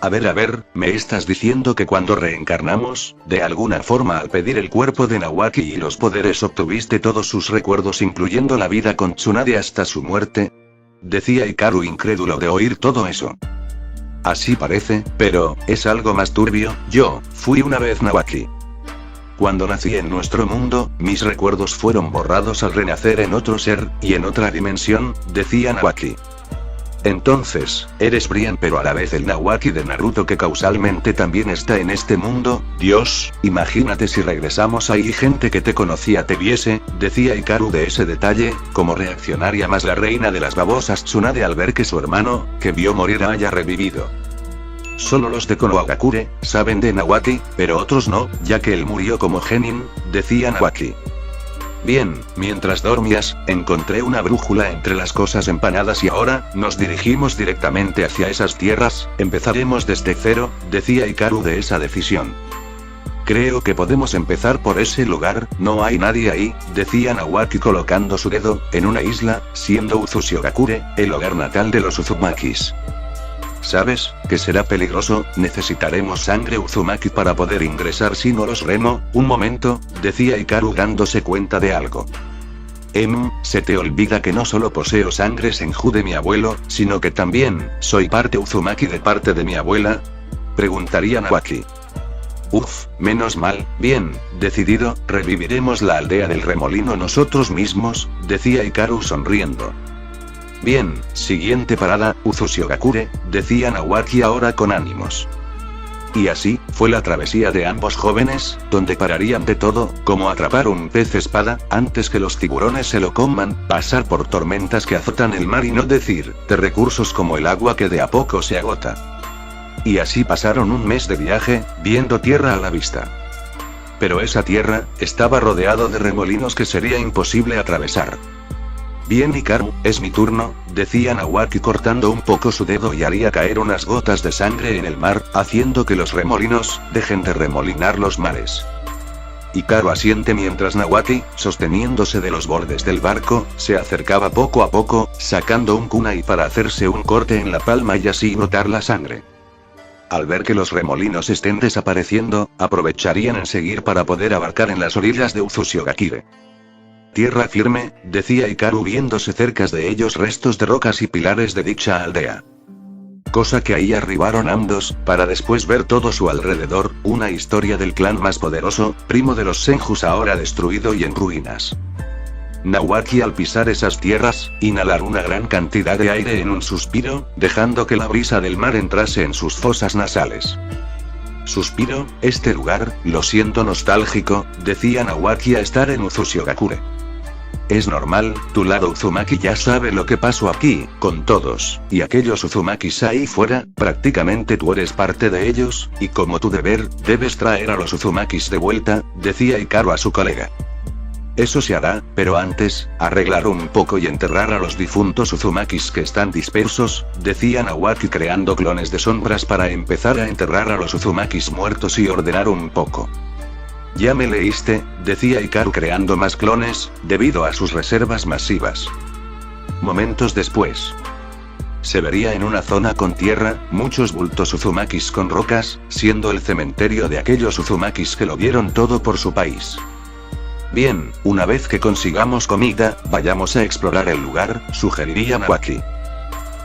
A ver, ¿me estás diciendo que cuando reencarnamos, de alguna forma al pedir el cuerpo de Nawaki y los poderes obtuviste todos sus recuerdos incluyendo la vida con Tsunade hasta su muerte? Decía Hikaru incrédulo de oír todo eso. Así parece, pero, es algo más turbio, yo, fui una vez Nawaki. Cuando nací en nuestro mundo, mis recuerdos fueron borrados al renacer en otro ser, y en otra dimensión, decía Nawaki. Entonces, eres Brian pero a la vez el Nawaki de Naruto que causalmente también está en este mundo. Dios, imagínate si regresamos ahí y gente que te conocía te viese, decía Hikaru de ese detalle, ¿cómo reaccionaría más la reina de las babosas Tsunade al ver que su hermano, que vio morir haya revivido? Solo los de Konohagakure saben de Nawaki, pero otros no, ya que él murió como genin, decía Nawaki. Bien, mientras dormías, encontré una brújula entre las cosas empanadas y ahora, nos dirigimos directamente hacia esas tierras, empezaremos desde cero, decía Hikaru de esa decisión. Creo que podemos empezar por ese lugar, no hay nadie ahí, decía Nawaki colocando su dedo, en una isla, siendo Uzushigakure, el hogar natal de los Uzumakis. ¿Sabes, que será peligroso? Necesitaremos sangre Uzumaki para poder ingresar si no los remo. Un momento, decía Hikaru dándose cuenta de algo. Se te olvida que no solo poseo sangre Senju de mi abuelo, sino que también, soy parte Uzumaki de parte de mi abuela. Preguntaría Nawaki. Menos mal, bien, decidido, reviviremos la aldea del remolino nosotros mismos, decía Hikaru sonriendo. Bien, siguiente parada, Uzushigakure, decía Nawaki ahora con ánimos. Y así, fue la travesía de ambos jóvenes, donde pararían de todo, como atrapar un pez espada, antes que los tiburones se lo coman, pasar por tormentas que azotan el mar y no decir, de recursos como el agua que de a poco se agota. Y así pasaron un mes de viaje, viendo tierra a la vista. Pero esa tierra, estaba rodeado de remolinos que sería imposible atravesar. Bien Hikaru, es mi turno, decía Nawaki cortando un poco su dedo y haría caer unas gotas de sangre en el mar, haciendo que los remolinos, dejen de remolinar los mares. Hikaru asiente mientras Nawaki, sosteniéndose de los bordes del barco, se acercaba poco a poco, sacando un kunai para hacerse un corte en la palma y así notar la sangre. Al ver que los remolinos estén desapareciendo, aprovecharían en seguir para poder abarcar en las orillas de Uzushigakure. Tierra firme, decía Hikaru viéndose cerca de ellos restos de rocas y pilares de dicha aldea. cosa que ahí arribaron ambos, para después ver todo su alrededor, una historia del clan más poderoso, primo de los Senjus ahora destruido y en ruinas. Nawaki al pisar esas tierras, inhalar una gran cantidad de aire en un suspiro, dejando que la brisa del mar entrase en sus fosas nasales. Suspiro, este lugar, lo siento nostálgico, decía Nawaki a estar en Uzushigakure. Es normal, tu lado Uzumaki ya sabe lo que pasó aquí, con todos, y aquellos Uzumakis ahí fuera, prácticamente tú eres parte de ellos, y como tu deber, debes traer a los Uzumakis de vuelta, decía Hikaru a su colega. Eso se hará, pero antes, arreglar un poco y enterrar a los difuntos Uzumakis que están dispersos, decía Nawaki creando clones de sombras para empezar a enterrar a los Uzumakis muertos y ordenar un poco. Ya me leíste, decía Hikaru creando más clones, debido a sus reservas masivas. Momentos después. Se vería en una zona con tierra, muchos bultos Uzumakis con rocas, siendo el cementerio de aquellos Uzumakis que lo vieron todo por su país. Bien, una vez que consigamos comida, vayamos a explorar el lugar, sugeriría Nawaki.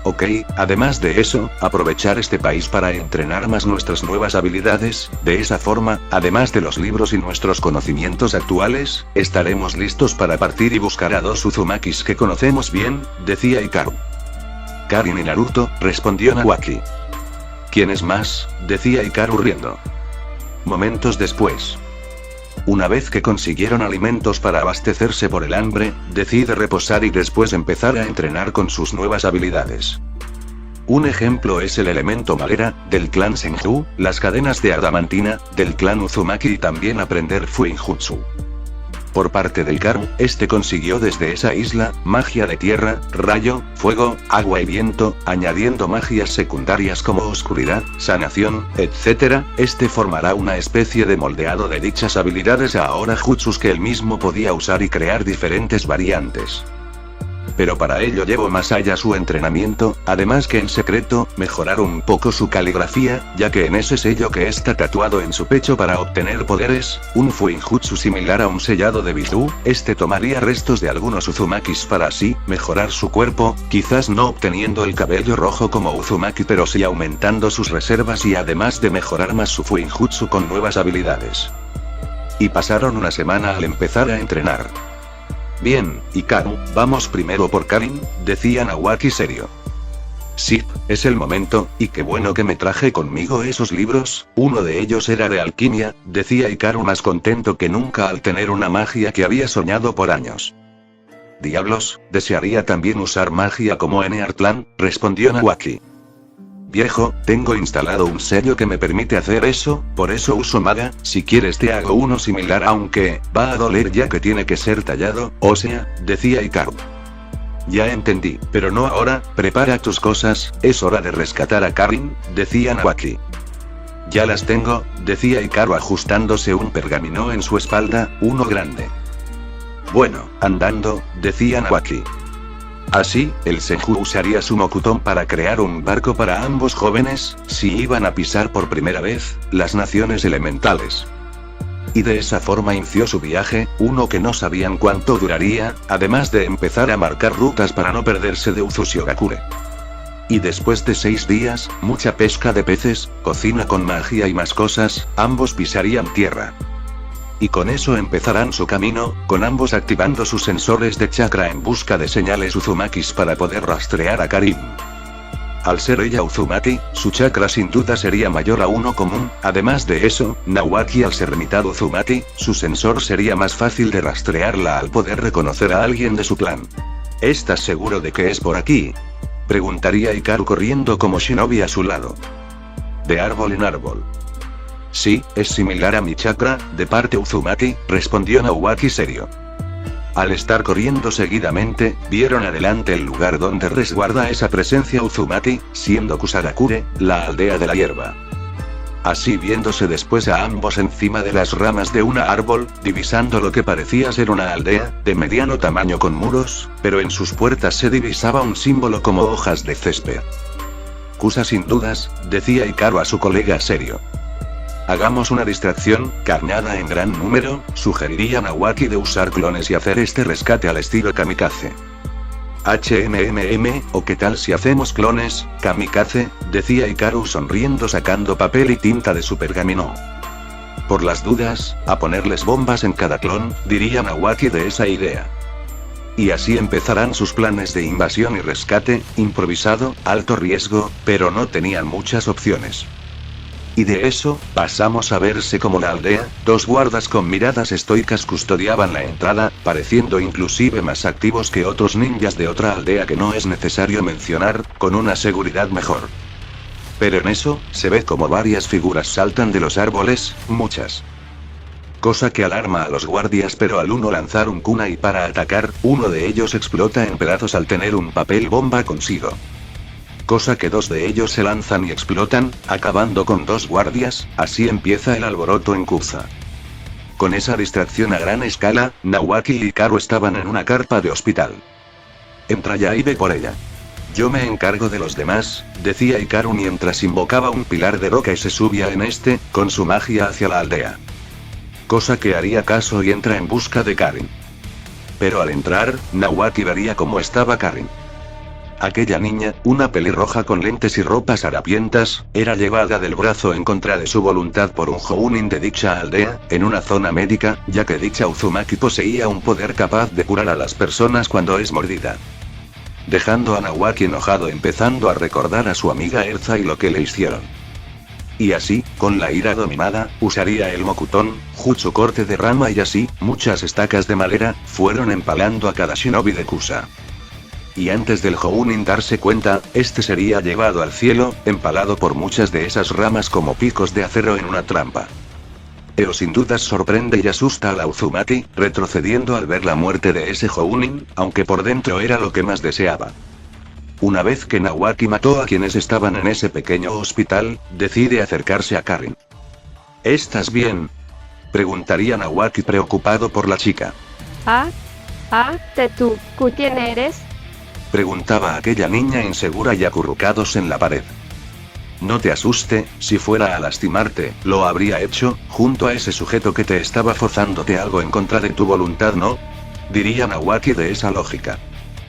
Ok, además de eso, aprovechar este país para entrenar más nuestras nuevas habilidades, de esa forma, además de los libros y nuestros conocimientos actuales, estaremos listos para partir y buscar a dos Uzumakis que conocemos bien, decía Hikaru. Karin y Naruto, respondió Nawaki. ¿Quién es más? Decía Hikaru riendo. Momentos después. Una vez que consiguieron alimentos para abastecerse por el hambre, decide reposar y después empezar a entrenar con sus nuevas habilidades. Un ejemplo es el elemento madera, del clan Senju, las cadenas de adamantina, del clan Uzumaki y también aprender Fuinjutsu. Por parte del Hikaru, este consiguió desde esa isla, magia de tierra, rayo, fuego, agua y viento, añadiendo magias secundarias como oscuridad, sanación, etc. Este formará una especie de moldeado de dichas habilidades a ahora jutsus que él mismo podía usar y crear diferentes variantes. Pero para ello llevó más allá su entrenamiento, además que en secreto, mejorar un poco su caligrafía, ya que en ese sello que está tatuado en su pecho para obtener poderes, un Fuinjutsu similar a un sellado de Bizu, este tomaría restos de algunos Uzumakis para así, mejorar su cuerpo, quizás no obteniendo el cabello rojo como Uzumaki pero sí aumentando sus reservas y además de mejorar más su Fuinjutsu con nuevas habilidades. Y pasaron una semana al empezar a entrenar. Bien, Hikaru, vamos primero por Karin, decía Nawaki serio. Sí, es el momento, y qué bueno que me traje conmigo esos libros, uno de ellos era de alquimia, decía Hikaru más contento que nunca al tener una magia que había soñado por años. Diablos, desearía también usar magia como en Earthland, respondió Nawaki. Viejo, tengo instalado un sello que me permite hacer eso, por eso uso maga, si quieres te hago uno similar aunque, va a doler ya que tiene que ser tallado, o sea, decía Hikaru. Ya entendí, pero no ahora, prepara tus cosas, es hora de rescatar a Karin, decía Nawaki. Ya las tengo, decía Hikaru ajustándose un pergamino en su espalda, uno grande. Bueno, andando, decía Nawaki. Así, el Senju usaría su Mokuton para crear un barco para ambos jóvenes, si iban a pisar por primera vez, las naciones elementales. Y de esa forma inició su viaje, uno que no sabían cuánto duraría, además de empezar a marcar rutas para no perderse de Uzushigakure. Y después de 6 días, mucha pesca de peces, cocina con magia y más cosas, ambos pisarían tierra. Y con eso empezarán su camino, con ambos activando sus sensores de chakra en busca de señales Uzumakis para poder rastrear a Karin. Al ser ella Uzumaki, su chakra sin duda sería mayor a uno común, además de eso, Nawaki al ser mitad Uzumaki, su sensor sería más fácil de rastrearla al poder reconocer a alguien de su clan. ¿Estás seguro de que es por aquí? Preguntaría Hikaru corriendo como shinobi a su lado. De árbol en árbol. Sí, es similar a mi chakra, de parte Uzumaki, respondió Nawaki serio. Al estar corriendo seguidamente, vieron adelante el lugar donde resguarda esa presencia Uzumaki, siendo Kusagakure, la aldea de la hierba. Así viéndose después a ambos encima de las ramas de un árbol, divisando lo que parecía ser una aldea, de mediano tamaño con muros, pero en sus puertas se divisaba un símbolo como hojas de césped. Kusa sin dudas, decía Hikaru a su colega serio. Hagamos una distracción, carnada en gran número, sugeriría Nawaki de usar clones y hacer este rescate al estilo kamikaze. ¿O qué tal si hacemos clones, kamikaze? Decía Hikaru sonriendo sacando papel y tinta de su pergamino. Por las dudas, a ponerles bombas en cada clon, diría Nawaki de esa idea. Y así empezarán sus planes de invasión y rescate, improvisado, alto riesgo, pero no tenían muchas opciones. Y de eso, pasamos a verse como la aldea, 2 guardas con miradas estoicas custodiaban la entrada, pareciendo inclusive más activos que otros ninjas de otra aldea que no es necesario mencionar, con una seguridad mejor. Pero en eso, se ve como varias figuras saltan de los árboles, muchas. Cosa que alarma a los guardias, pero al uno lanzar un kunai para atacar, uno de ellos explota en pedazos al tener un papel bomba consigo. Cosa que 2 de ellos se lanzan y explotan, acabando con 2 guardias, así empieza el alboroto en Kusa. Con esa distracción a gran escala, Nawaki y Hikaru estaban en una carpa de hospital. Entra ya y ve por ella. Yo me encargo de los demás, decía Hikaru mientras invocaba un pilar de roca y se subía en este, con su magia hacia la aldea. Cosa que haría caso y entra en busca de Karin. Pero al entrar, Nawaki vería cómo estaba Karin. Aquella niña, una pelirroja con lentes y ropas harapientas, era llevada del brazo en contra de su voluntad por un Jounin de dicha aldea, en una zona médica, ya que dicha Uzumaki poseía un poder capaz de curar a las personas cuando es mordida. Dejando a Nawaki enojado empezando a recordar a su amiga Erza y lo que le hicieron. Y así, con la ira dominada, usaría el Mokuton, Jutsu corte de rama y así, muchas estacas de madera, fueron empalando a cada shinobi de Kusa. Y antes del Jounin darse cuenta, este sería llevado al cielo, empalado por muchas de esas ramas como picos de acero en una trampa. Eo sin dudas sorprende y asusta a la Uzumaki, retrocediendo al ver la muerte de ese Jounin, aunque por dentro era lo que más deseaba. Una vez que Nawaki mató a quienes estaban en ese pequeño hospital, decide acercarse a Karin. ¿Estás bien?, preguntaría Nawaki preocupado por la chica. ¿Tú quién eres? Preguntaba aquella niña insegura y acurrucados en la pared. No te asuste, si fuera a lastimarte, lo habría hecho, junto a ese sujeto que te estaba forzándote algo en contra de tu voluntad, ¿no? Diría Nawaki de esa lógica.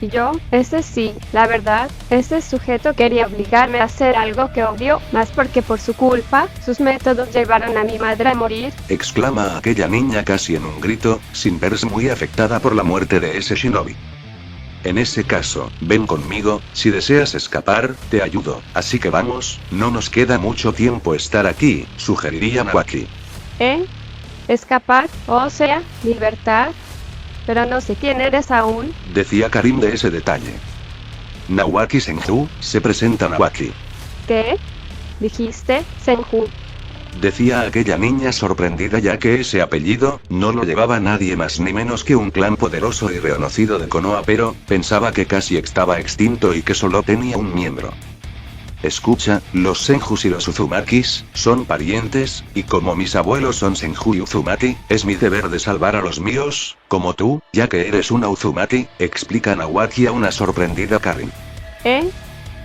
Yo, ese sí, la verdad, ese sujeto quería obligarme a hacer algo que odio, más porque por su culpa, sus métodos llevaron a mi madre a morir. Exclama aquella niña casi en un grito, sin verse muy afectada por la muerte de ese shinobi. En ese caso, ven conmigo, si deseas escapar, te ayudo, así que vamos, no nos queda mucho tiempo estar aquí, sugeriría Nawaki. ¿Escapar? O sea, libertad. Pero no sé quién eres aún, decía Karin de ese detalle. Nawaki Senju, se presenta Nawaki. ¿Qué? ¿Dijiste, Senju? Decía aquella niña sorprendida ya que ese apellido, no lo llevaba nadie más ni menos que un clan poderoso y reconocido de Konoha, pero, pensaba que casi estaba extinto y que solo tenía un miembro. Escucha, los Senjus y los Uzumakis, son parientes, y como mis abuelos son Senju y Uzumaki, es mi deber de salvar a los míos, como tú, ya que eres una Uzumaki, explica Nawaki a una sorprendida Karin.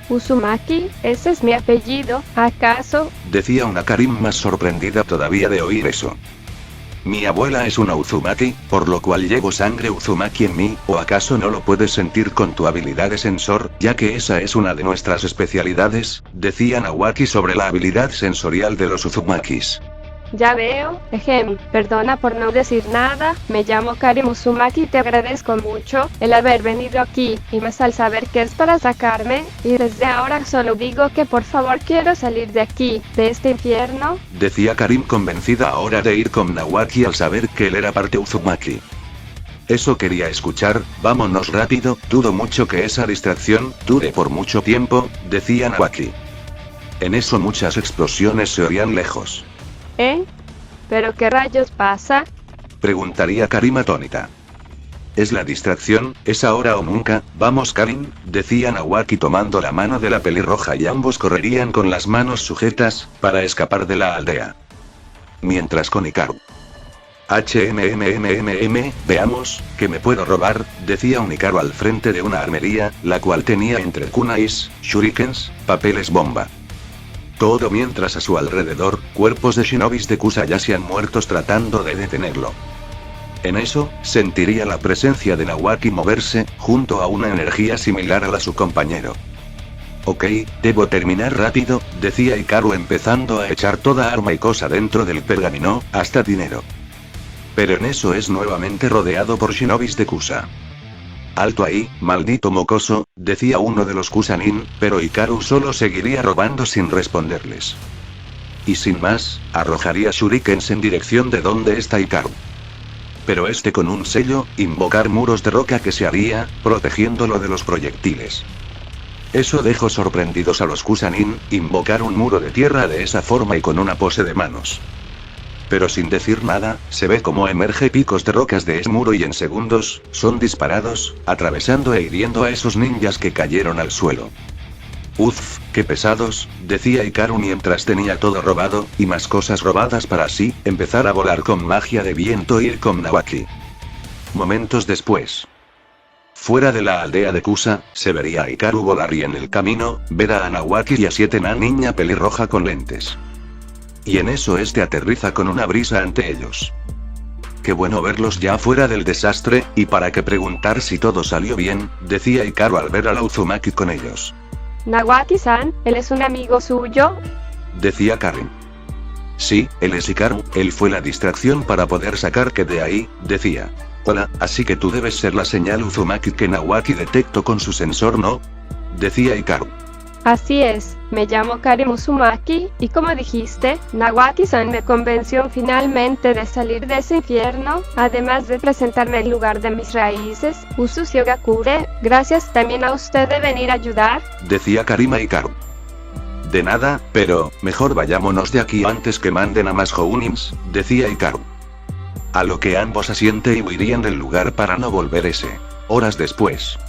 Uzumaki, ese es mi apellido, ¿acaso? Decía una Karin más sorprendida todavía de oír eso. Mi abuela es una Uzumaki, por lo cual llevo sangre Uzumaki en mí, ¿o acaso no lo puedes sentir con tu habilidad de sensor, ya que esa es una de nuestras especialidades? Decía Nawaki sobre la habilidad sensorial de los Uzumakis. Ya veo, perdona por no decir nada, me llamo Karin Uzumaki y te agradezco mucho el haber venido aquí, y más al saber que es para sacarme, y desde ahora solo digo que por favor quiero salir de aquí, de este infierno. Decía Karin convencida ahora de ir con Nawaki al saber que él era parte Uzumaki. Eso quería escuchar, vámonos rápido, dudo mucho que esa distracción dure por mucho tiempo, decía Nawaki. En eso muchas explosiones se oían lejos. ¿Pero qué rayos pasa? Preguntaría Karin atónita. Es la distracción, es ahora o nunca, vamos Karin, decía Nawaki tomando la mano de la pelirroja y ambos correrían con las manos sujetas, para escapar de la aldea. Mientras con Hikaru. Veamos, ¿qué me puedo robar? Decía un Hikaru al frente de una armería, la cual tenía entre kunais, shurikens, papeles bomba. Todo mientras a su alrededor, cuerpos de shinobis de Kusa yacían muertos tratando de detenerlo. En eso, sentiría la presencia de Nawaki moverse, junto a una energía similar a la de su compañero. Ok, debo terminar rápido, decía Hikaru empezando a echar toda arma y cosa dentro del pergamino, hasta dinero. Pero en eso es nuevamente rodeado por shinobis de Kusa. Alto ahí, maldito mocoso, decía uno de los Kusanin, pero Hikaru solo seguiría robando sin responderles. Y sin más, arrojaría shurikens en dirección de donde está Hikaru. Pero con un sello, invocar muros de roca que se haría, protegiéndolo de los proyectiles. Eso dejó sorprendidos a los Kusanin, invocar un muro de tierra de esa forma y con una pose de manos. Pero sin decir nada, se ve como emerge picos de rocas de ese muro y en segundos, son disparados, atravesando e hiriendo a esos ninjas que cayeron al suelo. Uff, qué pesados, decía Hikaru mientras tenía todo robado, y más cosas robadas para así, empezar a volar con magia de viento e ir con Nawaki. Momentos después. Fuera de la aldea de Kusa, se vería a Hikaru volar y en el camino, ver a Nawaki y a 7 na niña pelirroja con lentes. Y en eso aterriza con una brisa ante ellos. Qué bueno verlos ya fuera del desastre, y para qué preguntar si todo salió bien, decía Hikaru al ver a la Uzumaki con ellos. Nawaki-san, ¿él es un amigo suyo? Decía Karin. Sí, él es Hikaru, él fue la distracción para poder sacar que de ahí, decía. Hola, así que tú debes ser la señal Uzumaki que Nawaki detectó con su sensor, ¿no? Decía Hikaru. Así es, me llamo Karim Uzumaki, y como dijiste, Nawaki-san me convenció finalmente de salir de ese infierno, además de presentarme el lugar de mis raíces, Usushio-gakure, gracias también a usted de venir a ayudar, decía Karim a Hikaru. De nada, pero, mejor vayámonos de aquí antes que manden a más Jounins, decía Hikaru. A lo que ambos asienten y huirían del lugar para no volver horas después.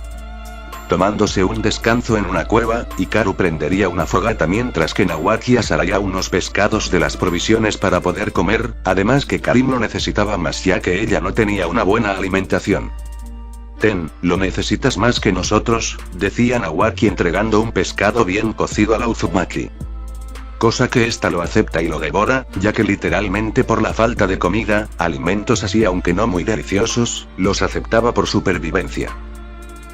Tomándose un descanso en una cueva, Hikaru prendería una fogata mientras que Nawaki asaría unos pescados de las provisiones para poder comer, además que Karim lo necesitaba más ya que ella no tenía una buena alimentación. Ten, lo necesitas más que nosotros, decía Nawaki entregando un pescado bien cocido a la Uzumaki. Cosa que ésta lo acepta y lo devora, ya que literalmente por la falta de comida, alimentos así aunque no muy deliciosos, los aceptaba por supervivencia.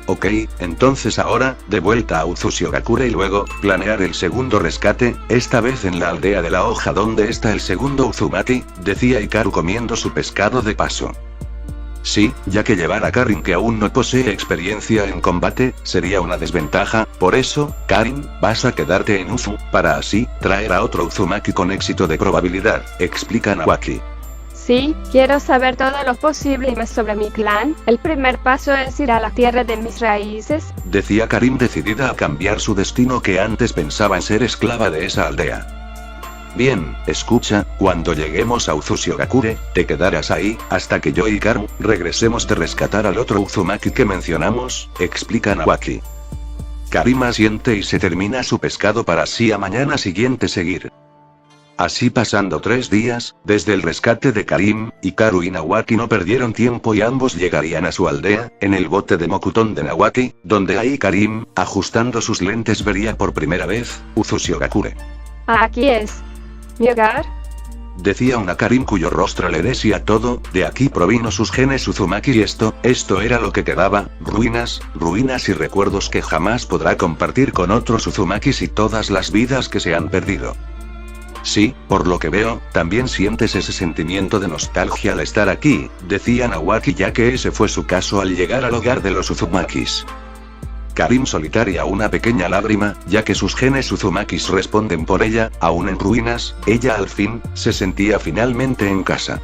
Ok, entonces ahora, de vuelta a Uzushio-gakure y luego, planear el segundo rescate, esta vez en la aldea de la hoja donde está el segundo Uzumaki, decía Hikaru comiendo su pescado de paso. Sí, ya que llevar a Karin que aún no posee experiencia en combate, sería una desventaja, por eso, Karin, vas a quedarte en Uzu, para así, traer a otro Uzumaki con éxito de probabilidad, explica Nawaki. Sí, quiero saber todo lo posible y más sobre mi clan. El primer paso es ir a la tierra de mis raíces, decía Karim decidida a cambiar su destino que antes pensaba en ser esclava de esa aldea. Bien, escucha, cuando lleguemos a Uzushio-gakure, te quedarás ahí, hasta que yo y Hikaru, regresemos de rescatar al otro Uzumaki que mencionamos, explica Nawaki. Karim asiente y se termina su pescado para así a mañana siguiente seguir. Así pasando 3 días, desde el rescate de Karim, Hikaru y Nawaki no perdieron tiempo y ambos llegarían a su aldea, en el bote de Mokuton de Nawaki, donde ahí Karim, ajustando sus lentes vería por primera vez, Uzushio-gakure. Aquí es mi hogar, decía una Karim cuyo rostro le decía todo, de aquí provino sus genes Uzumaki y esto era lo que quedaba, ruinas y recuerdos que jamás podrá compartir con otros Uzumakis y todas las vidas que se han perdido. Sí, por lo que veo, también sientes ese sentimiento de nostalgia al estar aquí, decía Nawaki ya que ese fue su caso al llegar al hogar de los Uzumakis. Karim solitaria una pequeña lágrima, ya que sus genes Uzumakis responden por ella, aún en ruinas, ella al fin, se sentía finalmente en casa.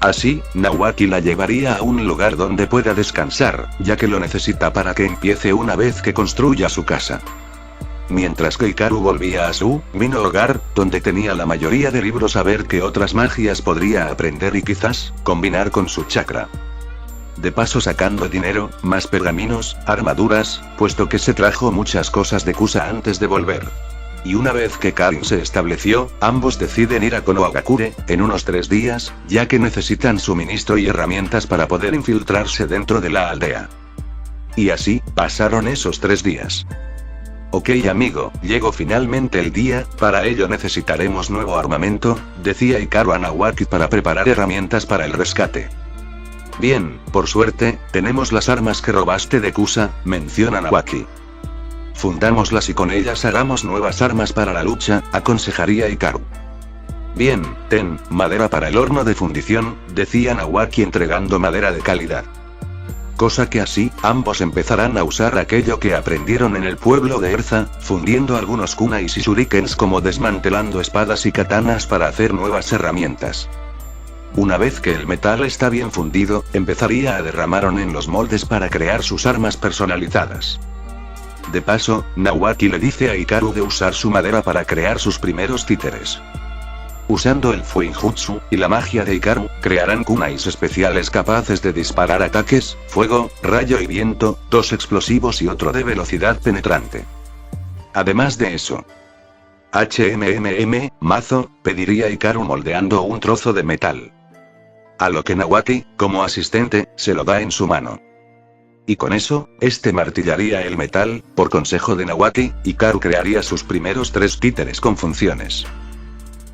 Así, Nawaki la llevaría a un lugar donde pueda descansar, ya que lo necesita para que empiece una vez que construya su casa. Mientras que Hikaru volvía a su mino hogar, donde tenía la mayoría de libros a ver qué otras magias podría aprender y quizás, combinar con su chakra. De paso sacando dinero, más pergaminos, armaduras, puesto que se trajo muchas cosas de Kusa antes de volver. Y una vez que Karin se estableció, ambos deciden ir a Konohagakure, en unos 3 días, ya que necesitan suministro y herramientas para poder infiltrarse dentro de la aldea. Y así, pasaron esos 3 días. Ok amigo, llegó finalmente el día, para ello necesitaremos nuevo armamento, decía Hikaru a Nawaki para preparar herramientas para el rescate. Bien, por suerte, tenemos las armas que robaste de Kusa, menciona Nawaki. Fundámoslas y con ellas hagamos nuevas armas para la lucha, aconsejaría Hikaru. Bien, ten, madera para el horno de fundición, decía Nawaki entregando madera de calidad. Cosa que así, ambos empezarán a usar aquello que aprendieron en el pueblo de Erza, fundiendo algunos kunais y shurikens como desmantelando espadas y katanas para hacer nuevas herramientas. Una vez que el metal está bien fundido, empezaría a derramarlo en los moldes para crear sus armas personalizadas. De paso, Nawaki le dice a Hikaru de usar su madera para crear sus primeros títeres. Usando el Fuinjutsu y la magia de Hikaru, crearán kunais especiales capaces de disparar ataques, fuego, rayo y viento, 2 explosivos y otro de velocidad penetrante. Además de eso, mazo, pediría Hikaru moldeando un trozo de metal. A lo que Nawaki, como asistente, se lo da en su mano. Y con eso, este martillaría el metal, por consejo de Nawaki, Hikaru crearía sus primeros 3 títeres con funciones.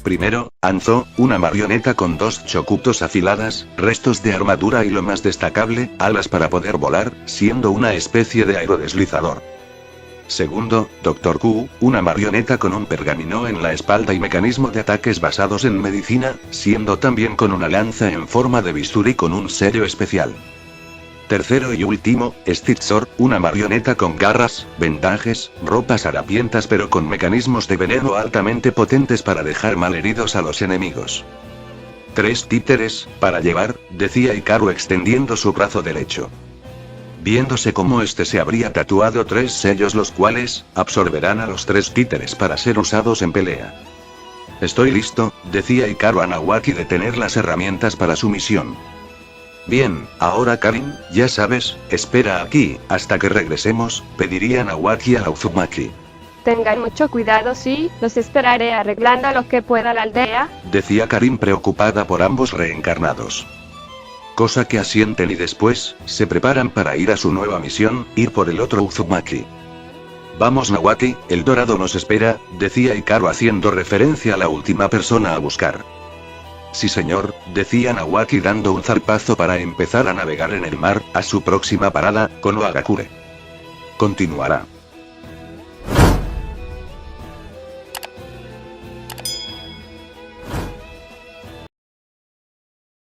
Primero, Anzo, una marioneta con 2 chocutos afiladas, restos de armadura y lo más destacable, alas para poder volar, siendo una especie de aerodeslizador. Segundo, Dr. Q, una marioneta con un pergamino en la espalda y mecanismo de ataques basados en medicina, siendo también con una lanza en forma de bisturí con un sello especial. Tercero y último, Stitsor, una marioneta con garras, vendajes, ropas harapientas pero con mecanismos de veneno altamente potentes para dejar malheridos a los enemigos. 3 títeres, para llevar, decía Hikaru extendiendo su brazo derecho. Viéndose cómo este se habría tatuado 3 sellos los cuales, absorberán a los 3 títeres para ser usados en pelea. Estoy listo, decía Hikaru a Nawaki de tener las herramientas para su misión. Bien, ahora Karin, ya sabes, espera aquí, hasta que regresemos, pediría Nawaki a Uzumaki. Tengan mucho cuidado, sí, los esperaré arreglando lo que pueda la aldea, decía Karin preocupada por ambos reencarnados. Cosa que asienten y después, se preparan para ir a su nueva misión, ir por el otro Uzumaki. Vamos Nawaki, el dorado nos espera, decía Hikaru haciendo referencia a la última persona a buscar. Sí señor, decía Nawaki dando un zarpazo para empezar a navegar en el mar, a su próxima parada, Konohagakure. Continuará.